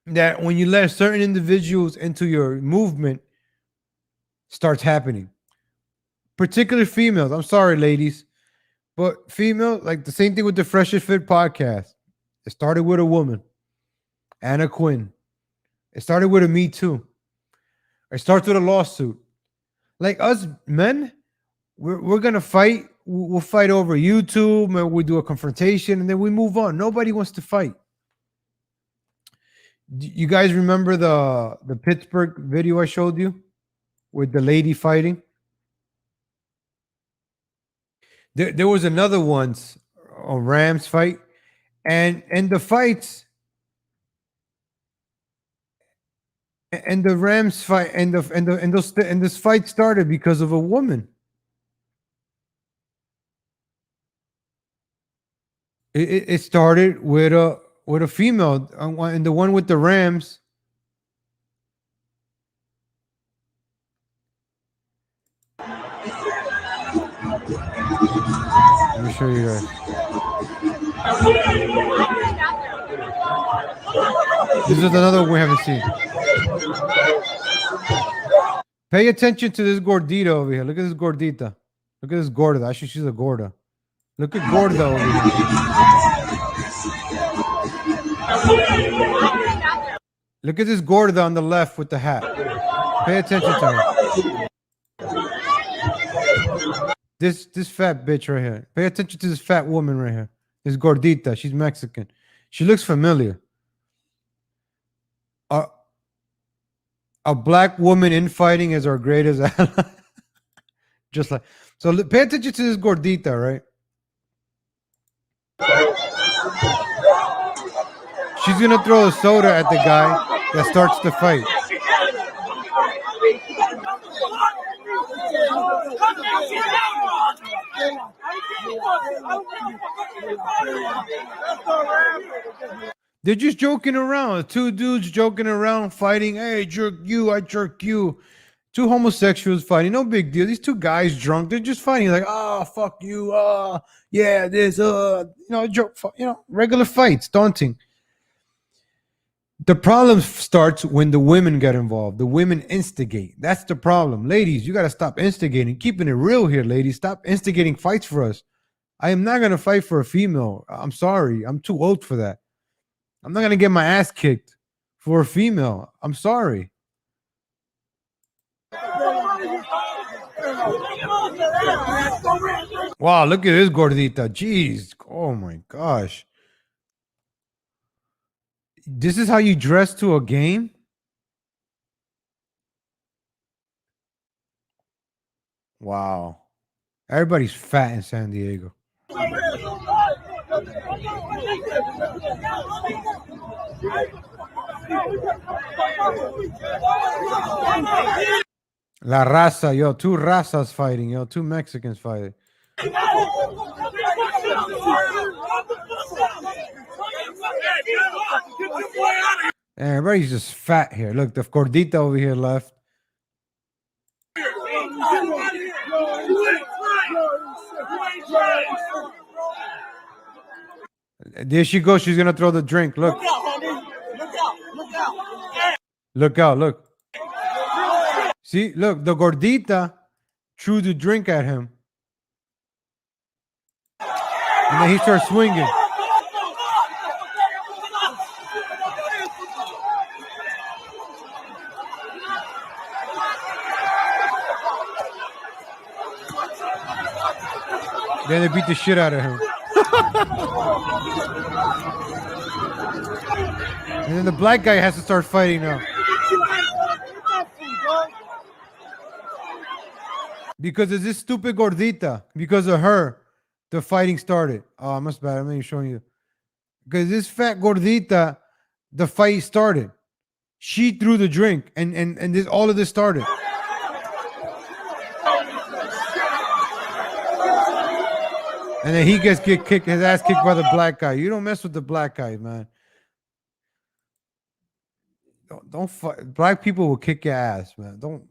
that when you let certain individuals into your movement starts happening. Particularly females. I'm sorry, ladies. But female, like the same thing with the Freshest Fit podcast. It started with a woman, Anna Quinn. It started with a Me Too. It starts with a lawsuit. Like us men, we're gonna fight. We'll fight over YouTube. We do a confrontation, and then we move on. Nobody wants to fight. You guys remember the Pittsburgh video I showed you with the lady fighting? There was another once, a Rams fight, and the fights and the Rams fight and this fight started because of a woman. It started with a female, and the one with the Rams. Let me show you guys. This is another one we haven't seen. Pay attention to this gordita over here. Look at this gordita. Look at this gorda. Actually, she's a gorda. Look at gorda over here. Look at this gorda on the left with the hat. Pay attention to her. This fat bitch right here. Pay attention to this fat woman right here. This gordita. She's Mexican. She looks familiar. A black woman infighting is our greatest ally. Just like so. Pay attention to this gordita, right? She's gonna throw a soda at the guy that starts the fight. They're just joking around. Two dudes joking around, fighting. Hey, jerk you, I jerk you. Two homosexuals fighting. No big deal. These two guys drunk. They're just fighting. Like, oh, fuck you. Yeah, this, joke. Regular fights, daunting. The problem starts when the women get involved. The women instigate. That's the problem. Ladies, you got to stop instigating. Keeping it real here, ladies. Stop instigating fights for us. I am not going to fight for a female. I'm sorry. I'm too old for that. I'm not going to get my ass kicked for a female. I'm sorry. Wow, look at this gordita. Jeez. Oh, my gosh. This is how you dress to a game? Wow. Everybody's fat in San Diego. La raza, yo, two razas fighting, yo, two Mexicans fighting. Everybody's just fat here. Look, the gordita over here left. There she goes. She's gonna throw the drink. Look. Look out, look. See, look, the gordita threw the drink at him. And then he starts swinging. Then they beat the shit out of him. And then the black guy has to start fighting now. Because of this stupid gordita. Because of her, the fighting started. Oh, I must bad. I'm not even showing you. Because this fat gordita, the fight started. She threw the drink. And this all of this started. And then he gets kicked, his ass kicked by the black guy. You don't mess with the black guy, man. Don't fight. Black people will kick your ass, man. Don't.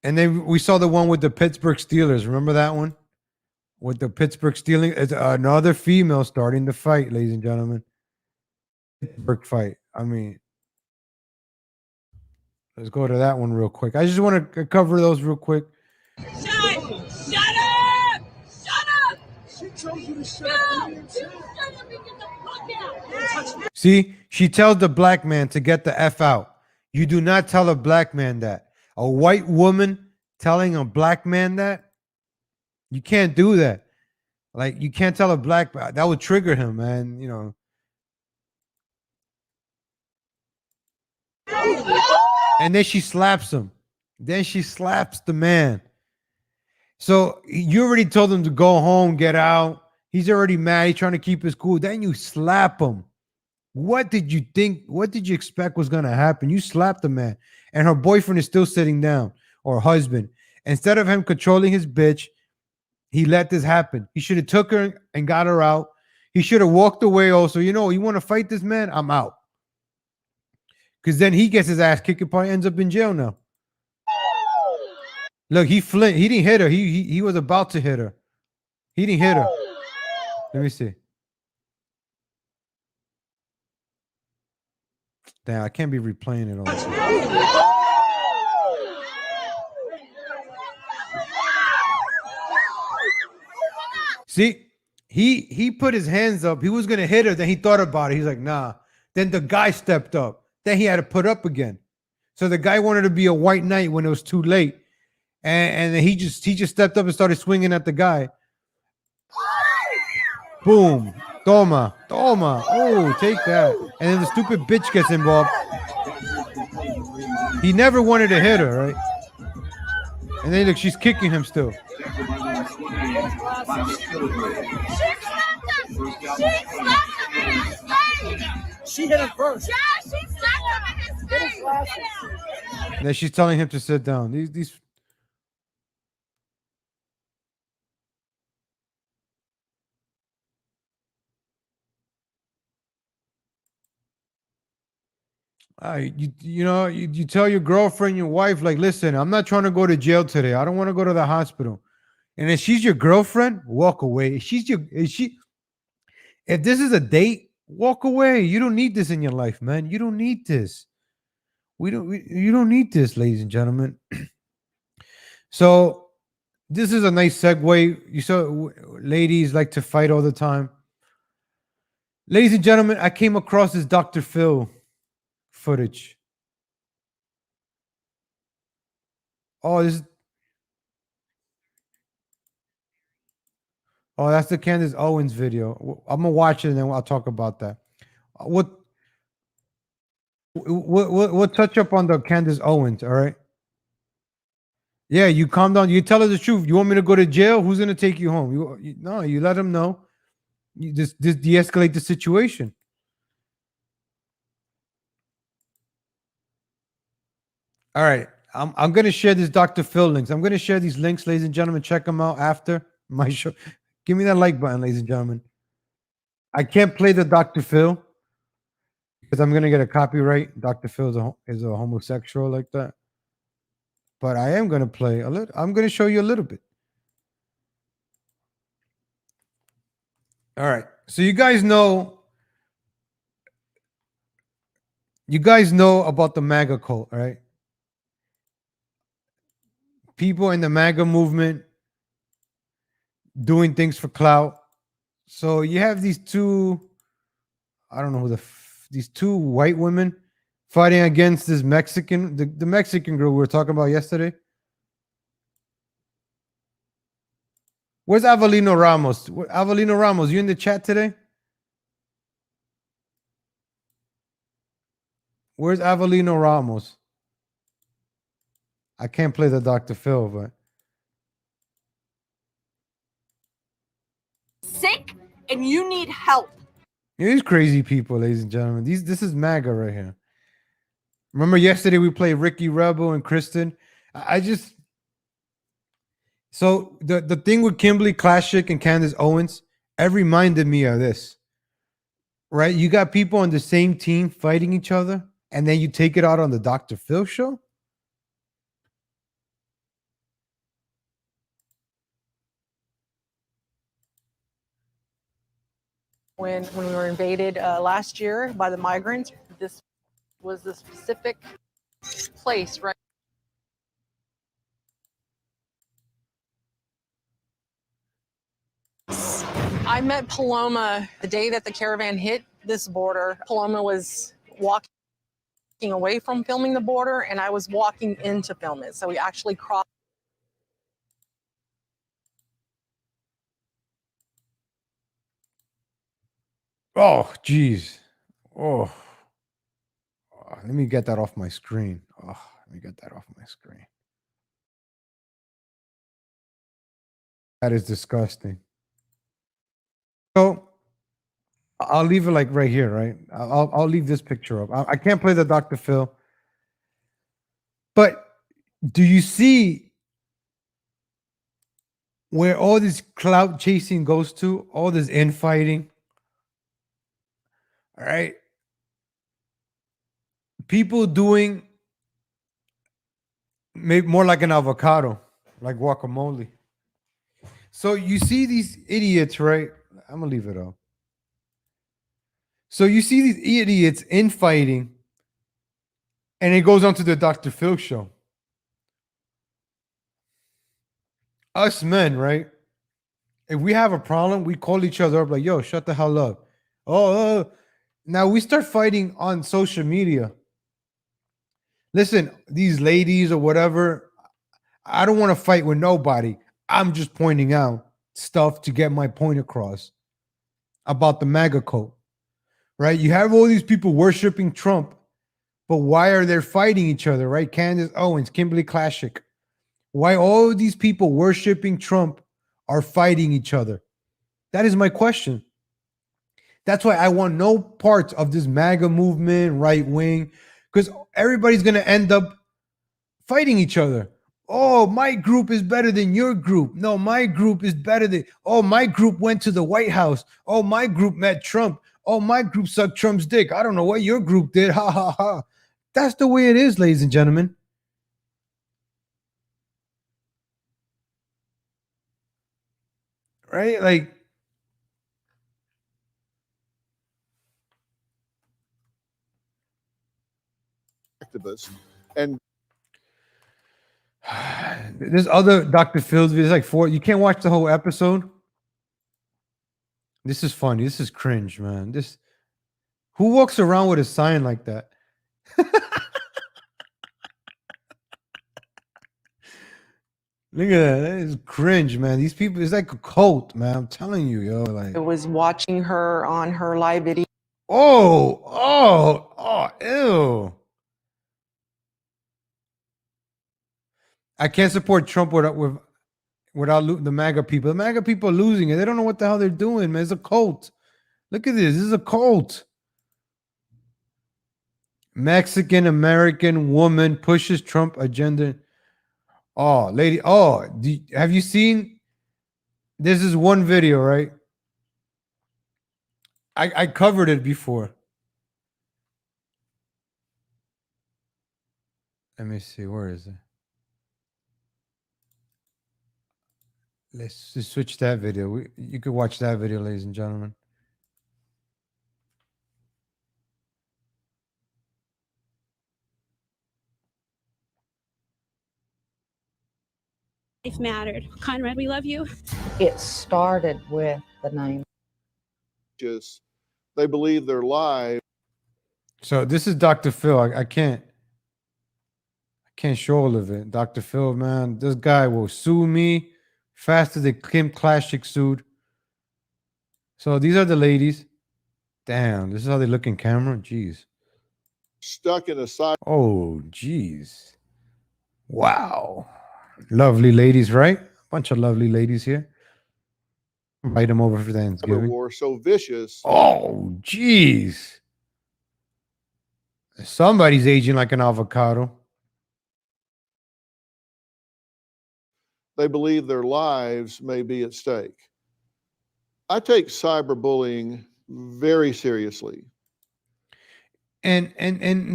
And then we saw the one with the Pittsburgh Steelers. Remember that one? With the Pittsburgh Steelers. It's another female starting the fight, ladies and gentlemen. Pittsburgh fight. I mean, let's go to that one real quick. I just want to cover those real quick. Shut up! Shut up! She told you to shut up. No, you shut up and get the fuck out. See, she tells the black man to get the F out. You do not tell a black man that. A white woman telling a black man that? You can't do that. Like, you can't tell a black man. That would trigger him, man. You know. And then she slaps him. Then she slaps the man. So you already told him to go home, get out. He's already mad. He's trying to keep his cool. Then you slap him. What did you think? What did you expect was going to happen? You slapped the man. And her boyfriend is still sitting down, or husband. Instead of him controlling his bitch, he let this happen. He should have took her and got her out. He should have walked away also. You know, you want to fight this man? I'm out. Because then he gets his ass kicked and probably ends up in jail now. Look, he didn't hit her. He was about to hit her. He didn't hit her. Let me see. Damn, I can't be replaying it all. See, he put his hands up. He was gonna hit her. Then he thought about it. He's like, nah. Then the guy stepped up. Then he had to put up again. So the guy wanted to be a white knight when it was too late, and then he just stepped up and started swinging at the guy. Boom. Toma. Oh, take that. And then the stupid bitch gets involved. He never wanted to hit her, right? And then look, she's kicking him still. She hit him first. Yeah, she slapped him in his face. And then she's telling him to sit down. These you tell your girlfriend, your wife, like, listen, I'm not trying to go to jail today. I don't want to go to the hospital. And if she's your girlfriend, walk away. If this is a date, walk away. You don't need this in your life, man. You don't need this. You don't need this, ladies and gentlemen. So this is a nice segue. You saw ladies like to fight all the time. Ladies and gentlemen, I came across this Dr. Phil footage. Oh, that's the Candace Owens video. I'm gonna watch it and then I'll talk about that. We'll touch up on the Candace Owens, all right? Yeah, you calm down. You tell her the truth. You want me to go to jail? Who's gonna take you home? You let him know. You just de-escalate the situation. All right. I'm gonna share this Dr. Phil links. I'm gonna share these links, ladies and gentlemen. Check them out after my show. Give me that like button, ladies and gentlemen. I can't play the Dr. Phil because I'm gonna get a copyright. Dr. Phil is a homosexual like that. But I am gonna play a little. I'm gonna show you a little bit. All right. So you guys know about the MAGA cult, right? People in the MAGA movement doing things for clout. So you have these two, I don't know who these two white women fighting against this Mexican, the Mexican girl we were talking about yesterday. Where's Avelino Ramos? Avelino Ramos, you in the chat today? Where's Avelino Ramos? I can't play the Dr. Phil, but sick and you need help. these crazy people, ladies and gentlemen. This is MAGA right here. Remember yesterday we played Ricky Rebel and Kristen. So the thing with Kimberly Classic and Candace Owens, it reminded me of this. Right? You got people on the same team fighting each other, and then you take it out on the Dr. Phil show. When we were invaded last year by the migrants, this was the specific place, right? I met Paloma the day that the caravan hit this border. Paloma was walking away from filming the border, and I was walking in to film it. So we actually crossed. Oh, geez. Oh, let me get that off my screen. Oh, let me get that off my screen. That is disgusting. So I'll leave it like right here, right? I'll leave this picture up. I can't play the Dr. Phil. But do you see where all this clout chasing goes to? All this infighting? All right. people doing maybe more like an avocado, like guacamole. So you see these idiots, right? I'm gonna leave it up. So you see these idiots infighting, and it goes on to the Dr. Phil show. Us men, right? If we have a problem, we call each other up like, yo, shut the hell up. Oh, now we start fighting on social media. Listen, these ladies or whatever, I don't want to fight with nobody. I'm just pointing out stuff to get my point across about the MAGA cult, right? You have all these people worshiping Trump, but why are they fighting each other, right? Candace Owens, Kimberly Classic. Why all of these people worshiping Trump are fighting each other? That is my question. That's why I want no parts of this MAGA movement, right wing, because everybody's going to end up fighting each other. Oh, my group is better than your group. No, my group is better than. Oh, my group went to the White House. Oh, my group met Trump. Oh, my group sucked Trump's dick. I don't know what your group did. Ha ha ha. That's the way it is, ladies and gentlemen. Right? Like, activists. And this other Dr. Phil's video is like four. You can't watch the whole episode. This is funny. This is cringe, man. This who walks around with a sign like that? Look at that. That is cringe, man. These people, it's like a cult, man. I'm telling you, yo. Like, I was watching her on her live video. ew. I can't support Trump without the MAGA people. The MAGA people are losing it. They don't know what the hell they're doing, man. It's a cult. Look at this. This is a cult. Mexican American woman pushes Trump agenda. Oh, lady. Oh, have you seen? This is one video, right? I covered it before. Let me see. Where is it? Let's just switch that video. You could watch that video, ladies and gentlemen. Life mattered. Conrad, we love you. It started with the name. just they believe their lives. So this is Dr. Phil. I can't show all of it. Dr. Phil, man, this guy will sue me faster than Kim Classic sued. So these are the ladies. Damn, this is how they look in camera. Jeez. Stuck in a side. Oh, jeez. Wow. Lovely ladies, right? Bunch of lovely ladies here. Invite them over for Thanksgiving. War so vicious. Oh, jeez. Somebody's aging like an avocado. They believe their lives may be at stake. I take cyberbullying very seriously. And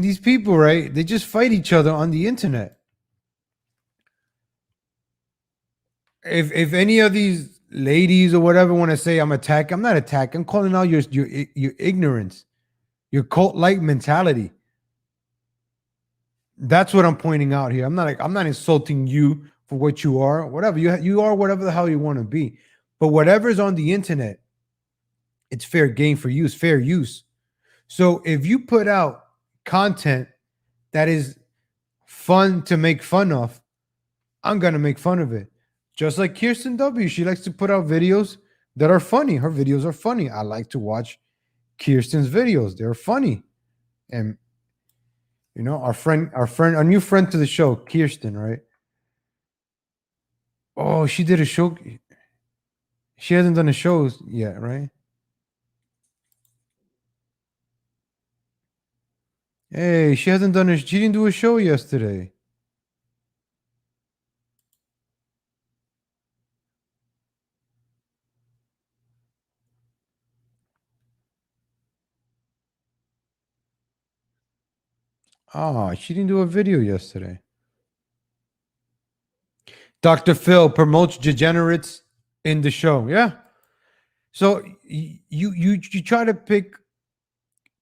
these people, right? They just fight each other on the internet. If any of these ladies or whatever want to say I'm attacking, I'm not attacking. I'm calling out your ignorance, your cult-like mentality. That's what I'm pointing out here. I'm not insulting you for what you are. Whatever you are, whatever the hell you want to be. But whatever's on the internet, it's fair game for use, fair use. So if you put out content that is fun to make fun of, I'm gonna make fun of it. Just like Kirsten W. She likes to put out videos that are funny. Her videos are funny. I like to watch Kirsten's videos. They're funny. And you know, our new friend to the show, Kirsten, right? Oh, she did a show. She hasn't done a show yet, right? Hey, she hasn't done a. She didn't do a show yesterday. Oh, she didn't do a video yesterday. Dr. Phil promotes degenerates in the show. Yeah. So you try to pick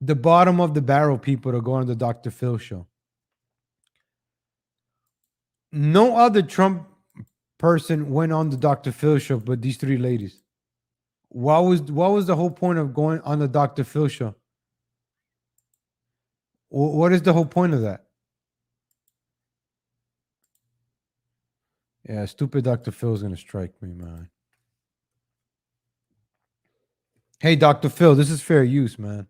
the bottom of the barrel people to go on the Dr. Phil show. No other Trump person went on the Dr. Phil show but these three ladies. What was the whole point of going on the Dr. Phil show? What is the whole point of that? Yeah, stupid Dr. Phil's gonna strike me, man. Hey, Dr. Phil, this is fair use, man.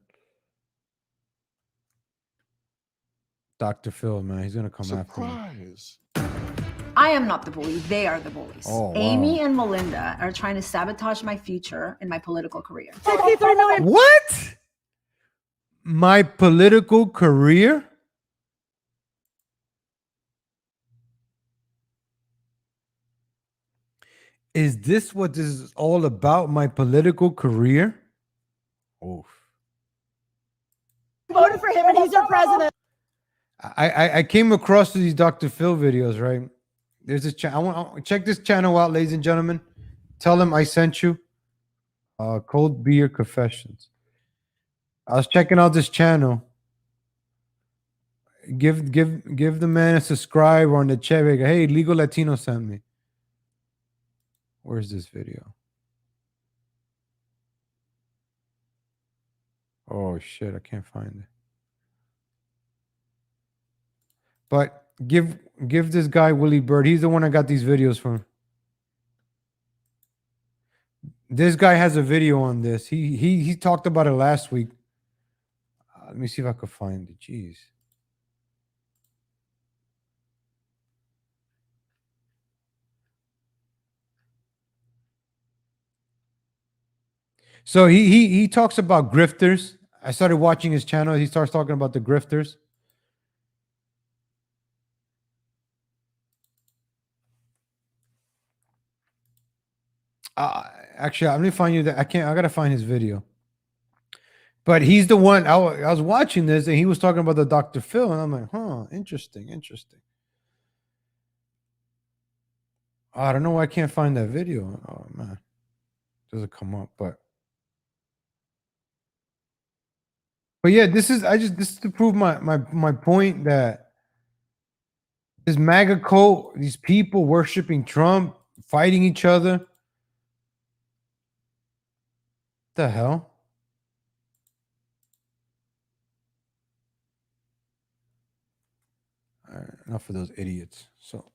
Dr. Phil, man, he's gonna come after me. Surprise. I am not the bully. They are the bullies. Oh, wow. Amy and Melinda are trying to sabotage my future and my political career. 63 million. What? My political career? Is this what this is all about? My political career? Oof. Voted for him and he's your president. I came across these Dr. Phil videos, right? There's this channel. I want check this channel out, ladies and gentlemen. Tell them I sent you. Cold Beer Confessions. I was checking out this channel. Give the man a subscribe on the chat. Hey, Legal Latino sent me. Where's this video? Oh shit, I can't find it. But give this guy Willie Bird. He's the one I got these videos from. This guy has a video on this. He talked about it last week. Let me see if I could find it. Jeez. So he talks about grifters. I started watching his channel. He starts talking about the grifters. Actually, let me find you that. I gotta find his video. But he's the one. I was watching this and he was talking about the Dr. Phil, and I'm like, huh, interesting. I don't know why I can't find that video. Oh man, doesn't come up. But yeah, this is to prove my point that this MAGA cult, these people worshiping Trump, fighting each other. What the hell? All right, enough of those idiots. So,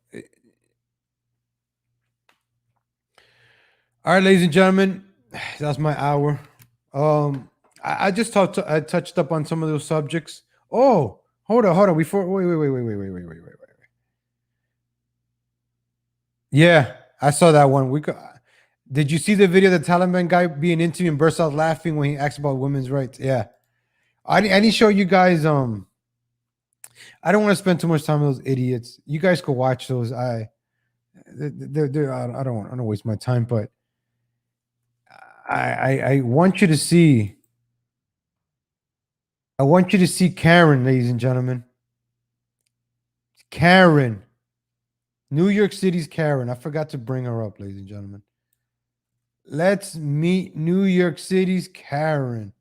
all right, ladies and gentlemen, that's my hour. I just I touched up on some of those subjects. Oh, hold on. Before wait. Yeah, I saw that one. Did you see the video of the Taliban guy being interviewed and burst out laughing when he asked about women's rights? Yeah, I need to show you guys. I don't want to spend too much time with those idiots. You guys could watch those. I don't want to waste my time, but I want you to see. I want you to see Karen, ladies and gentlemen. Karen. New York City's Karen. I forgot to bring her up, ladies and gentlemen. Let's meet New York City's Karen.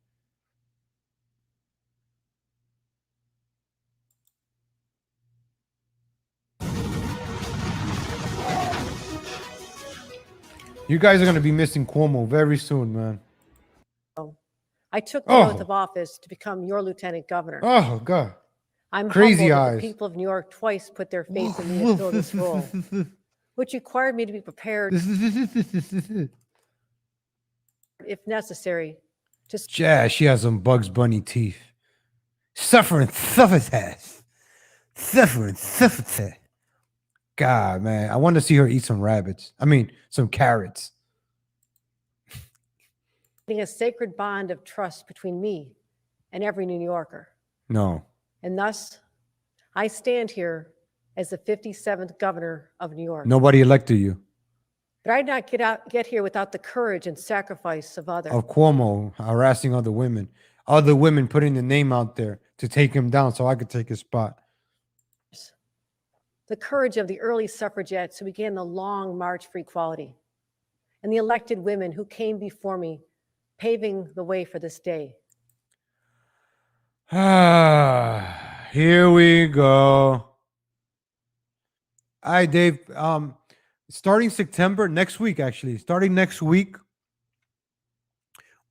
You guys are going to be missing Cuomo very soon, man. I took the oath of office to become your lieutenant governor. Oh, God. I'm crazy humbled eyes. that the people of New York twice put their faith in me to fill this role, which required me to be prepared, if necessary, to. Yeah, she has some Bugs Bunny teeth. Suffering. God, man. I want to see her eat some rabbits. I mean, some carrots. A sacred bond of trust between me and every New Yorker. No. And thus, I stand here as the 57th governor of New York. Nobody elected you. But I did not get here without the courage and sacrifice of others. Of Cuomo harassing other women putting the name out there to take him down so I could take his spot. The courage of the early suffragettes who began the long march for equality, and the elected women who came before me, paving the way for this day. Here we go. All right, Dave. Starting September next week, actually, starting next week,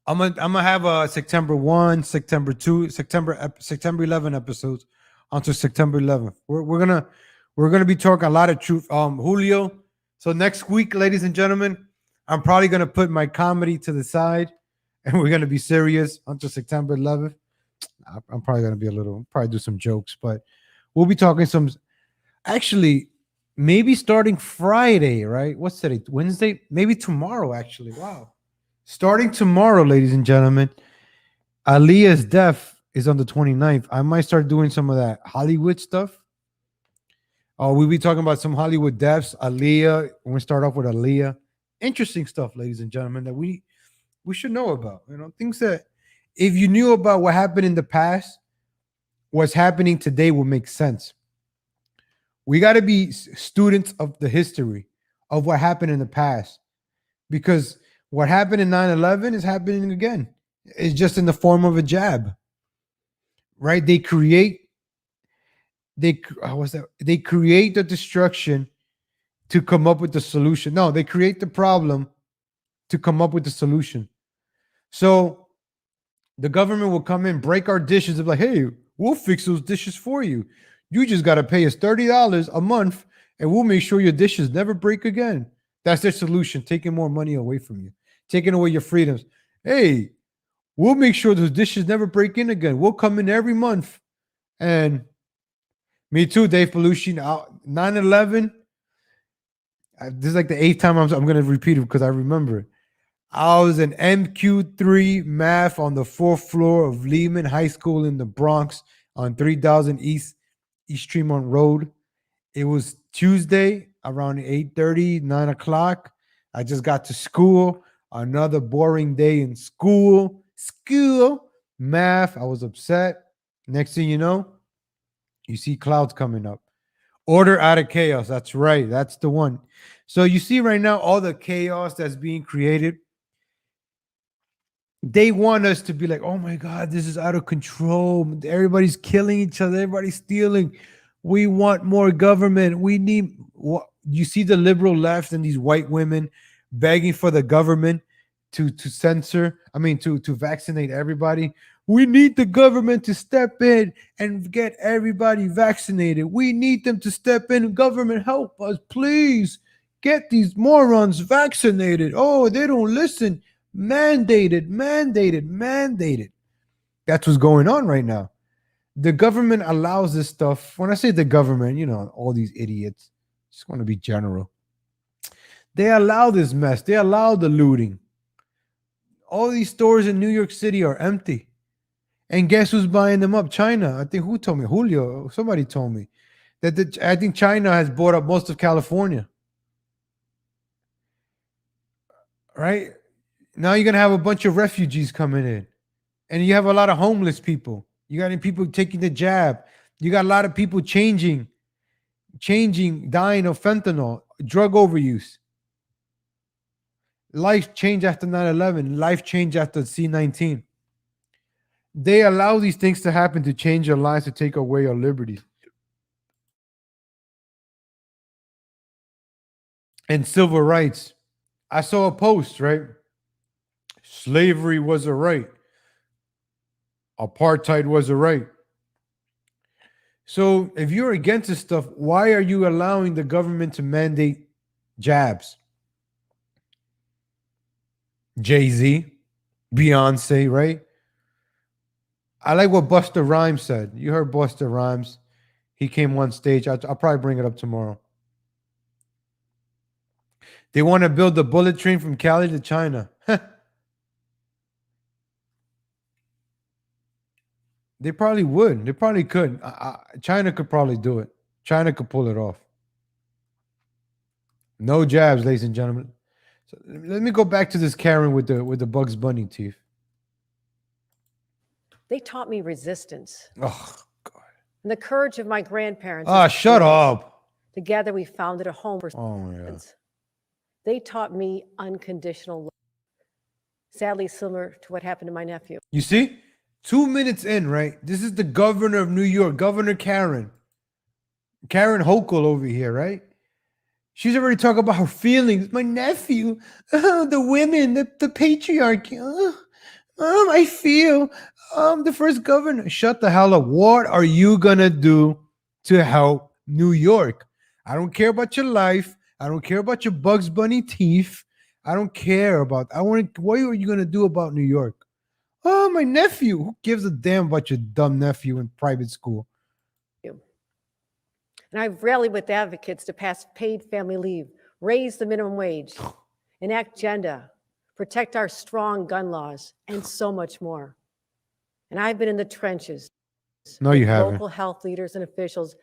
I'm gonna have a September 1, September 2, September 11 episodes until September 11th. We're gonna be talking a lot of truth. Julio. So next week, ladies and gentlemen, I'm probably gonna put my comedy to the side, and we're gonna be serious until September 11th. I'm probably gonna be probably do some jokes, but we'll be talking some. Actually, maybe starting Friday, right? What's today? Wednesday? Maybe tomorrow. Actually, wow. Starting tomorrow, ladies and gentlemen, Aaliyah's death is on the 29th. I might start doing some of that Hollywood stuff. We'll be talking about some Hollywood deaths. Aaliyah. We're gonna start off with Aaliyah. Interesting stuff, ladies and gentlemen, that we should know about. Things that if you knew about what happened in the past, what's happening today will make sense. We got to be students of the history of what happened in the past, because what happened in 9/11 is happening again. It's just in the form of a jab, right? They create the destruction to come up with the solution. No, they create the problem to come up with the solution. So the government will come in, break our dishes, and be like, hey, we'll fix those dishes for you. You just got to pay us $30 a month, and we'll make sure your dishes never break again. That's their solution, taking more money away from you, taking away your freedoms. Hey, we'll make sure those dishes never break in again. We'll come in every month. And me too, Dave Belushi. 9/11, this is like the 8th time I'm going to repeat it because I remember it. I was in MQ3 math on the 4th floor of Lehman High School in the Bronx on 3000 East Tremont Road. It was Tuesday around 8:30, 9 o'clock. I just got to school. Another boring day in school. Math. I was upset. Next thing you know, you see clouds coming up. Order out of chaos. That's right. That's the one. So you see right now all the chaos that's being created. They want us to be like, oh my God, this is out of control. Everybody's killing each other. Everybody's stealing. We want more government. We need. You see the liberal left and these white women begging for the government to vaccinate everybody. We need the government to step in and get everybody vaccinated. We need them to step in. Government, help us, please. Get these morons vaccinated. Oh, they don't listen. Mandated. That's what's going on right now. The government allows this stuff. When I say the government, all these idiots, it's going to be general. They allow this mess. They allow the looting. All these stores in New York City are empty. And guess who's buying them up? China. I think who told me? Julio. Somebody told me that I think China has bought up most of California. Right? Now you're going to have a bunch of refugees coming in. And you have a lot of homeless people. You got people taking the jab. You got a lot of people dying of fentanyl, drug overuse. Life changed after 9/11. Life changed after C-19. They allow these things to happen to change your lives, to take away your liberties. And civil rights. I saw a post, right? Slavery was a right. Apartheid was a right. So if you're against this stuff, why are you allowing the government to mandate jabs? Jay-Z, Beyonce, right? I like what Busta Rhymes said. You heard Busta Rhymes. He came on stage. I'll probably bring it up tomorrow. They want to build the bullet train from Cali to China. They probably would. They probably could. China could probably do it. China could pull it off. No jabs, ladies and gentlemen. So let me go back to this Karen with the Bugs Bunny teeth. They taught me resistance Oh, and the courage of my grandparents. ah, as shut boys. up. Together, we founded a home for Oh my God. kids. They taught me unconditional love. Sadly, similar to what happened to my nephew. You see, 2 minutes in, right? This is the governor of New York, Governor Karen Hochul over here, right? She's already talking about her feelings. My nephew, the women, the patriarchy. I feel the first governor. Shut the hell up. What are you gonna do to help New York? I don't care about your life. I don't care about your Bugs Bunny teeth. I don't care about. What are you gonna do about New York? Oh, my nephew. Who gives a damn about your dumb nephew in private school? And I've rallied with advocates to pass paid family leave, raise the minimum wage, enact gender, protect our strong gun laws, and so much more. And I've been in the trenches. No, you with haven't. Local health leaders and officials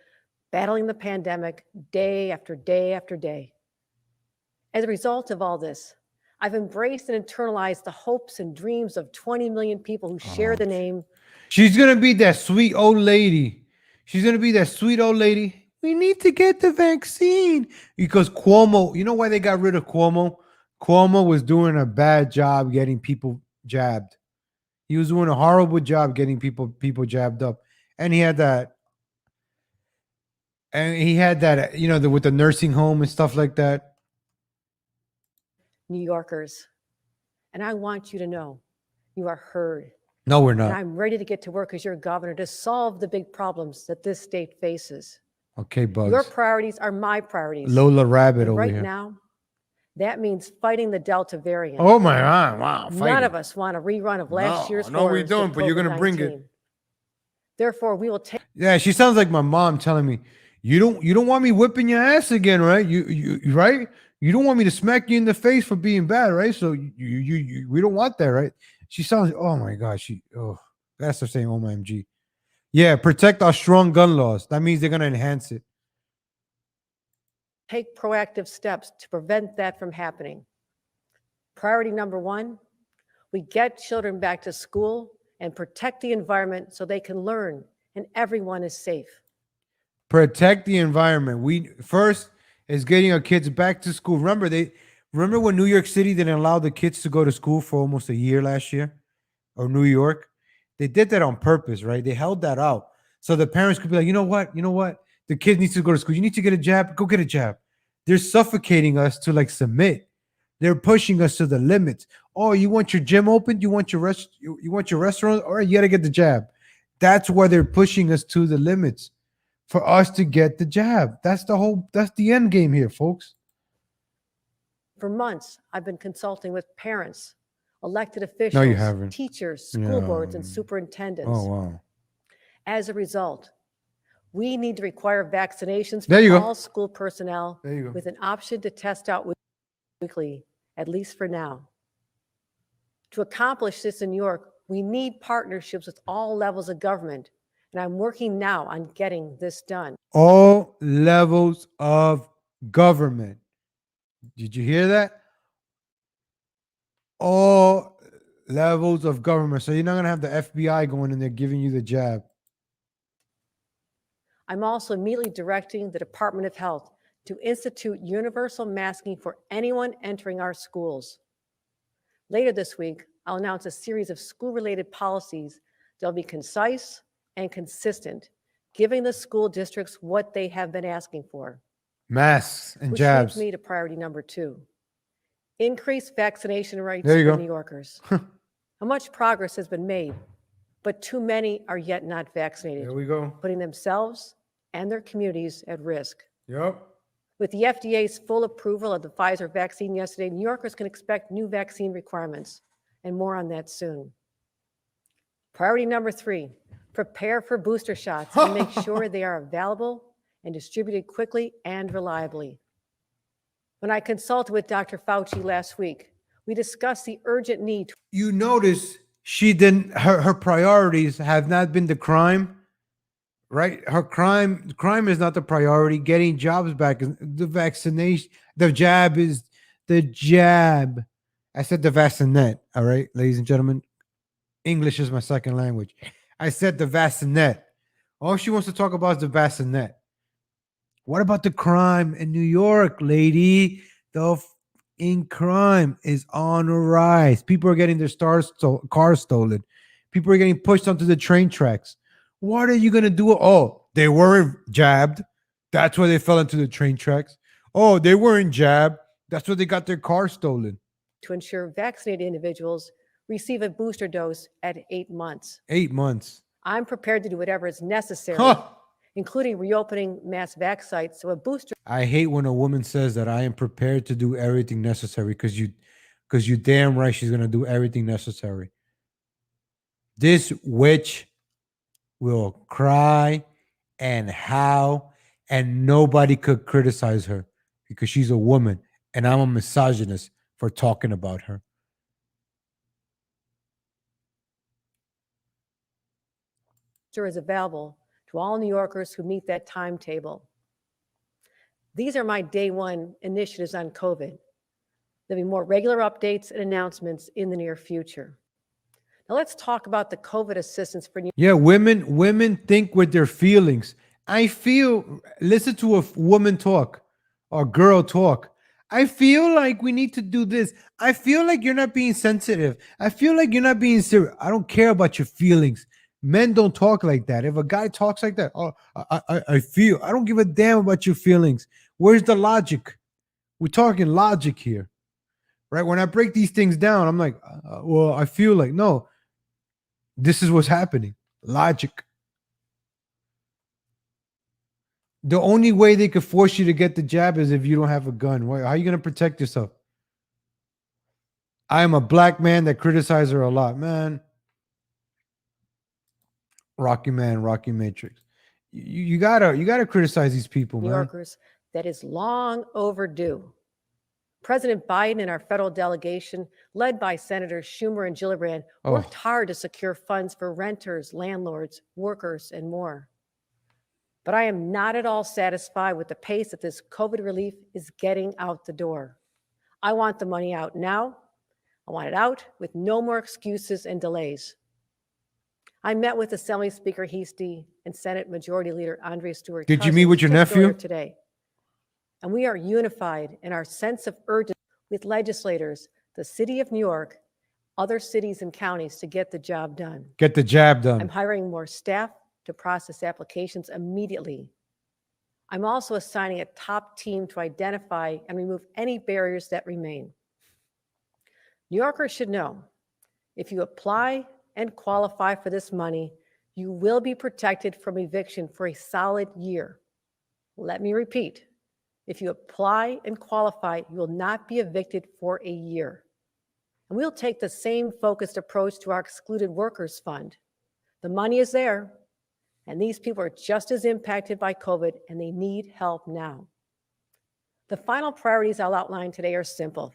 battling the pandemic day after day after day. As a result of all this, I've embraced and internalized the hopes and dreams of 20 million people who share the name. She's gonna be that sweet old lady. She's gonna be that sweet old lady. We need to get the vaccine because Cuomo. You know why they got rid of Cuomo? Cuomo was doing a bad job getting people jabbed. He was doing a horrible job getting people jabbed up, and he had that. And he had that, with the nursing home and stuff like that. New Yorkers. And I want you to know you are heard. No, we're not. And I'm ready to get to work as your governor to solve the big problems that this state faces. Okay, Bugs. Your priorities are my priorities. Lola Rabbit And over right here. now, that means fighting the Delta variant. Oh my God! Wow. None of us want a rerun of last year's No, we horrors don't. with But you're gonna bring COVID-19. it. Therefore, we will take. Yeah, she sounds like my mom telling me, "You don't want me whipping your ass again, right? You right? You don't want me to smack you in the face for being bad, right? So we don't want that, right?" She sounds. Oh my God. That's her saying, "OMG." Yeah, protect our strong gun laws. That means they're gonna enhance it. Take proactive steps to prevent that from happening. Priority number one, we get children back to school and protect the environment so they can learn and everyone is safe. Protect the environment. We first is getting our kids back to school. Remember when New York City didn't allow the kids to go to school for almost a year last year, or New York? They did that on purpose, right? They held that out so the parents could be like, you know what? The kid needs to go to school. You need to get a jab. Go get a jab. They're suffocating us to like submit. They're pushing us to the limits. Oh, you want your gym open? You want your restaurant? All right, you got to get the jab. That's why they're pushing us to the limits for us to get the jab. That's the end game here, folks. For months, I've been consulting with parents, elected officials, No, you haven't. teachers, school boards, and superintendents. Oh, wow. As a result, we need to require vaccinations There you for go. all school personnel There you go. with an option to test out weekly, at least for now. To accomplish this in New York, we need partnerships with all levels of government, and I'm working now on getting this done. All levels of government. Did you hear that? All levels of government. So you're not going to have the FBI going in there giving you the jab. I'm also immediately directing the Department of Health to institute universal masking for anyone entering our schools. Later this week, I'll announce a series of school-related policies that will be concise and consistent, giving the school districts what they have been asking for. Masks and Which jabs. leads me to priority number two, increase vaccination rates There you for go. New Yorkers. How much progress has been made, but too many are yet not vaccinated, There we go. putting themselves and their communities at risk. Yep. With the FDA's full approval of the Pfizer vaccine yesterday, New Yorkers can expect new vaccine requirements, and more on that soon. Priority number three, prepare for booster shots and make sure they are available and distributed quickly and reliably. When I consulted with Dr. Fauci last week, we discussed the urgent need. You notice her priorities have not been the crime, right? Crime is not the priority. Getting jobs back, the vaccination, the jab is the jab. I said the vaccinette, all right, ladies and gentlemen. English is my second language. I said the bassinet. All she wants to talk about is the bassinet. What about the crime in New York, lady? The in crime is on the rise. People are getting their cars stolen. People are getting pushed onto the train tracks. What are you going to do? Oh, they weren't jabbed. That's why they fell into the train tracks. Oh, they weren't jabbed. That's why they got their car stolen. To ensure vaccinated individuals receive a booster dose at 8 months. 8 months. I'm prepared to do whatever is necessary, including reopening mass vac sites so a booster. I hate when a woman says that I am prepared to do everything necessary because you damn right she's gonna do everything necessary. This witch will cry and howl, and nobody could criticize her because she's a woman, and I'm a misogynist for talking about her. Is available to all New Yorkers who meet that timetable. These are my day one initiatives on COVID. There'll be more regular updates and announcements in the near future. Now let's talk about the COVID assistance for New Yeah, women think with their feelings. Listen to a woman talk or girl talk. I feel like we need to do this. I feel like you're not being sensitive. I feel like you're not being serious. I don't care about your feelings. Men don't talk like that. If a guy talks like that, oh, I feel. I don't give a damn about your feelings. Where's the logic? We're talking logic here, right? When I break these things down, I'm like, well, I feel like, no, this is what's happening. Logic. The only way they could force you to get the jab is if you don't have a gun. How are you going to protect yourself? I am a black man that criticizes her a lot, man. Rocky Man, Rocky Matrix. You gotta criticize these people, New man. Yorkers that is long overdue. President Biden and our federal delegation, led by Senators Schumer and Gillibrand, worked hard to secure funds for renters, landlords, workers, and more. But I am not at all satisfied with the pace that this COVID relief is getting out the door. I want the money out now. I want it out with no more excuses and delays. I met with Assembly Speaker Heastie and Senate Majority Leader Andre Stewart. Did you meet with your nephew? Today. And we are unified in our sense of urgency with legislators, the city of New York, other cities and counties to get the job done. Get the job done. I'm hiring more staff to process applications immediately. I'm also assigning a top team to identify and remove any barriers that remain. New Yorkers should know, if you apply and qualify for this money, you will be protected from eviction for a solid year. Let me repeat, if you apply and qualify, you will not be evicted for a year. And we'll take the same focused approach to our Excluded Workers Fund. The money is there, and these people are just as impacted by COVID, and they need help now. The final priorities I'll outline today are simple.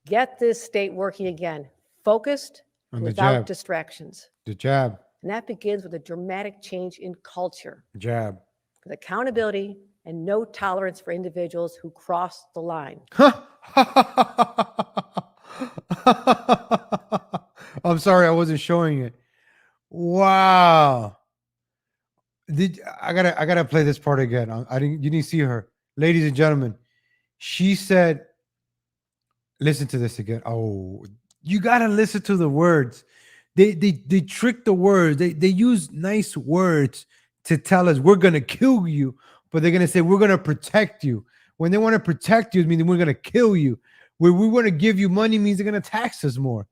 Get this state working again, focused, without distractions. The jab. And that begins with a dramatic change in culture. Jab. With accountability and no tolerance for individuals who cross the line. I'm sorry, I wasn't showing it. Wow. I gotta play this part again. You didn't see her. Ladies and gentlemen, she said, listen to this again. Oh, you gotta listen to the words. They trick the words. They use nice words to tell us we're gonna kill you, but they're gonna say we're gonna protect you. When they want to protect you, it means we're gonna kill you. Where we want to give you money means they're gonna tax us more.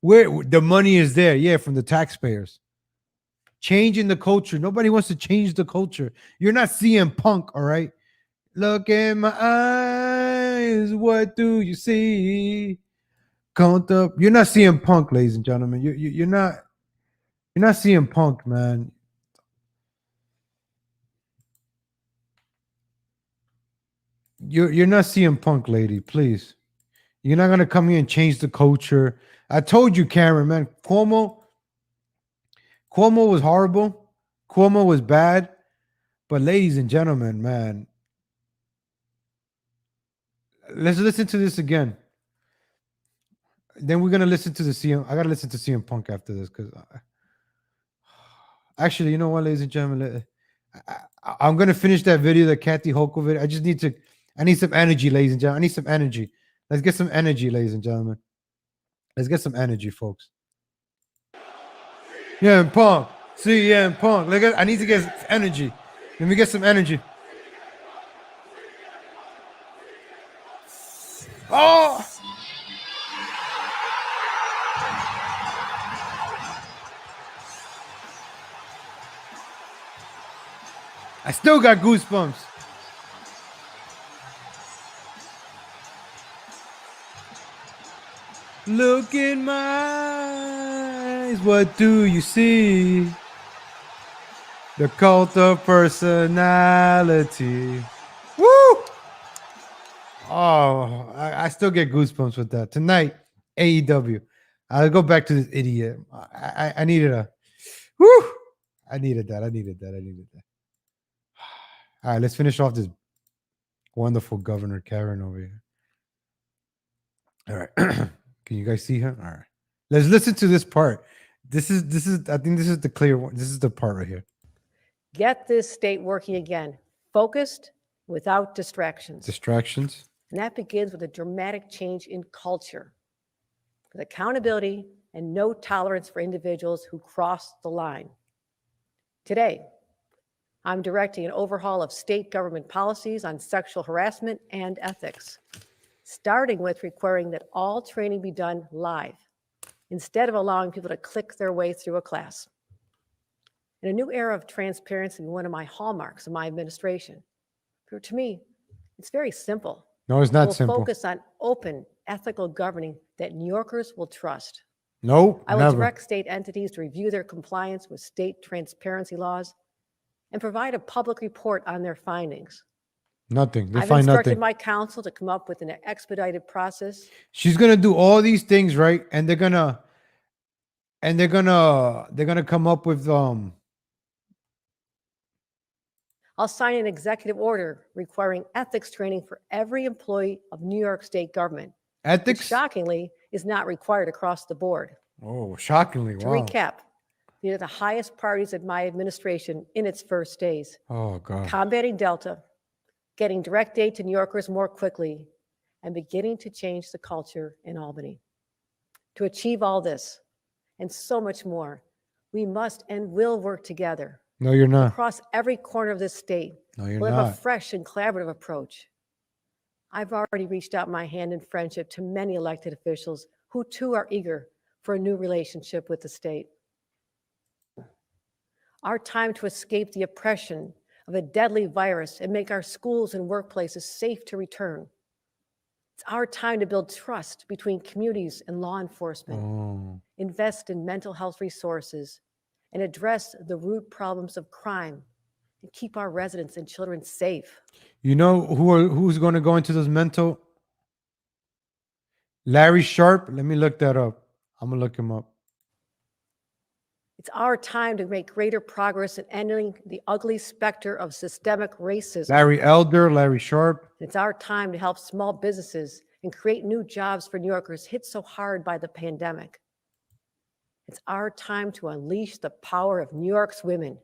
Where the money is there, yeah, from the taxpayers. Changing the culture. Nobody wants to change the culture. You're not CM Punk, all right? Look in my eyes. What do you see? Count up. You're not CM Punk, ladies and gentlemen. You're not CM Punk, man. You're not CM Punk, lady. Please. You're not gonna come here and change the culture. I told you, Cameron, man. Cuomo was horrible. Cuomo was bad. But ladies and gentlemen, man, let's listen to this again. Then we're gonna listen to the CM. I gotta listen to CM Punk after this because actually, you know what, ladies and gentlemen, I'm gonna finish that video, the Kathy Hochul video. I need some energy, ladies and gentlemen. I need some energy. Let's get some energy, ladies and gentlemen. Let's get some energy, folks. Yeah, Punk. CM Punk. I need to get energy. Let me get some energy. Oh! I still got goosebumps. Look in my eyes, what do you see? The cult of personality. Woo! Oh, I still get goosebumps with that. Tonight, AEW. I'll go back to this idiot. I needed a woo! I needed that. I needed that. All right, let's finish off this wonderful Governor Karen over here. All right. Can you guys see her? All right. Let's listen to this part. This is I think this is the clear one. This is the part right here. Get this state working again, focused without distractions. Distractions. And that begins with a dramatic change in culture, with accountability and no tolerance for individuals who cross the line. Today, I'm directing an overhaul of state government policies on sexual harassment and ethics, starting with requiring that all training be done live, instead of allowing people to click their way through a class. In a new era of transparency, one of my hallmarks of my administration. To me, it's very simple. No, it's not We'll simple. focus on open, ethical governing that New Yorkers will trust. No, I will never. direct state entities to review their compliance with state transparency laws and provide a public report on their findings. Nothing. They I've find instructed nothing. my counsel to come up with an expedited process. She's gonna do all these things, right? And they're gonna come up with I'll sign an executive order requiring ethics training for every employee of New York State government. ethics. Which shockingly is not required across the board. Oh, shockingly! To Wow. recap, these are the highest priorities of my administration in its first days. Oh God. Combating Delta, getting direct aid to New Yorkers more quickly, and beginning to change the culture in Albany. To achieve all this and so much more, we must and will work together. No, you're not. Across every corner of this state, No, you're we'll have a not. fresh and collaborative approach. I've already reached out my hand in friendship to many elected officials who too are eager for a new relationship with the state. Our time to escape the oppression of a deadly virus and make our schools and workplaces safe to return. It's our time to build trust between communities and law enforcement, Oh. invest in mental health resources, and address the root problems of crime and keep our residents and children safe. You know who's going to go into those mental? Larry Sharp. Let me look that up. I'm gonna look him up. It's our time to make greater progress in ending the ugly specter of systemic racism. Larry Elder, Larry Sharp. It's our time to help small businesses and create new jobs for New Yorkers hit so hard by the pandemic. It's our time to unleash the power of New York's women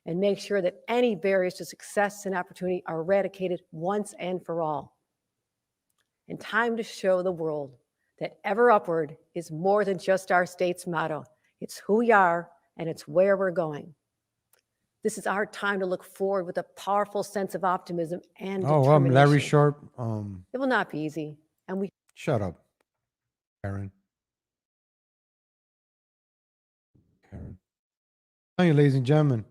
and make sure that any barriers to success and opportunity are eradicated once and for all. And time to show the world that Ever Upward is more than just our state's motto. It's who we are and it's where we're going. This is our time to look forward with a powerful sense of optimism and determination. Larry Sharp. It will not be easy, and we Shut up, Karen. Hey, ladies and gentlemen.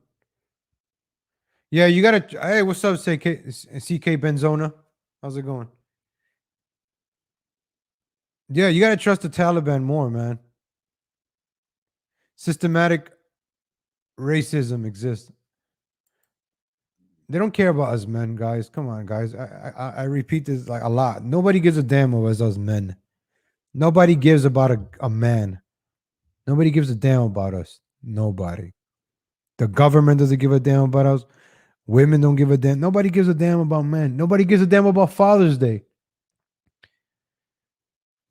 Yeah, you gotta. Hey, what's up, CK Benzona? How's it going? Yeah, you gotta trust the Taliban more, man. Systematic racism exists. They don't care about us men, guys. Come on, guys. I repeat this like a lot. Nobody gives a damn about us men. Nobody gives about a man. Nobody gives a damn about us. Nobody. The government doesn't give a damn about us. Women don't give a damn. Nobody gives a damn about men. Nobody gives a damn about Father's Day.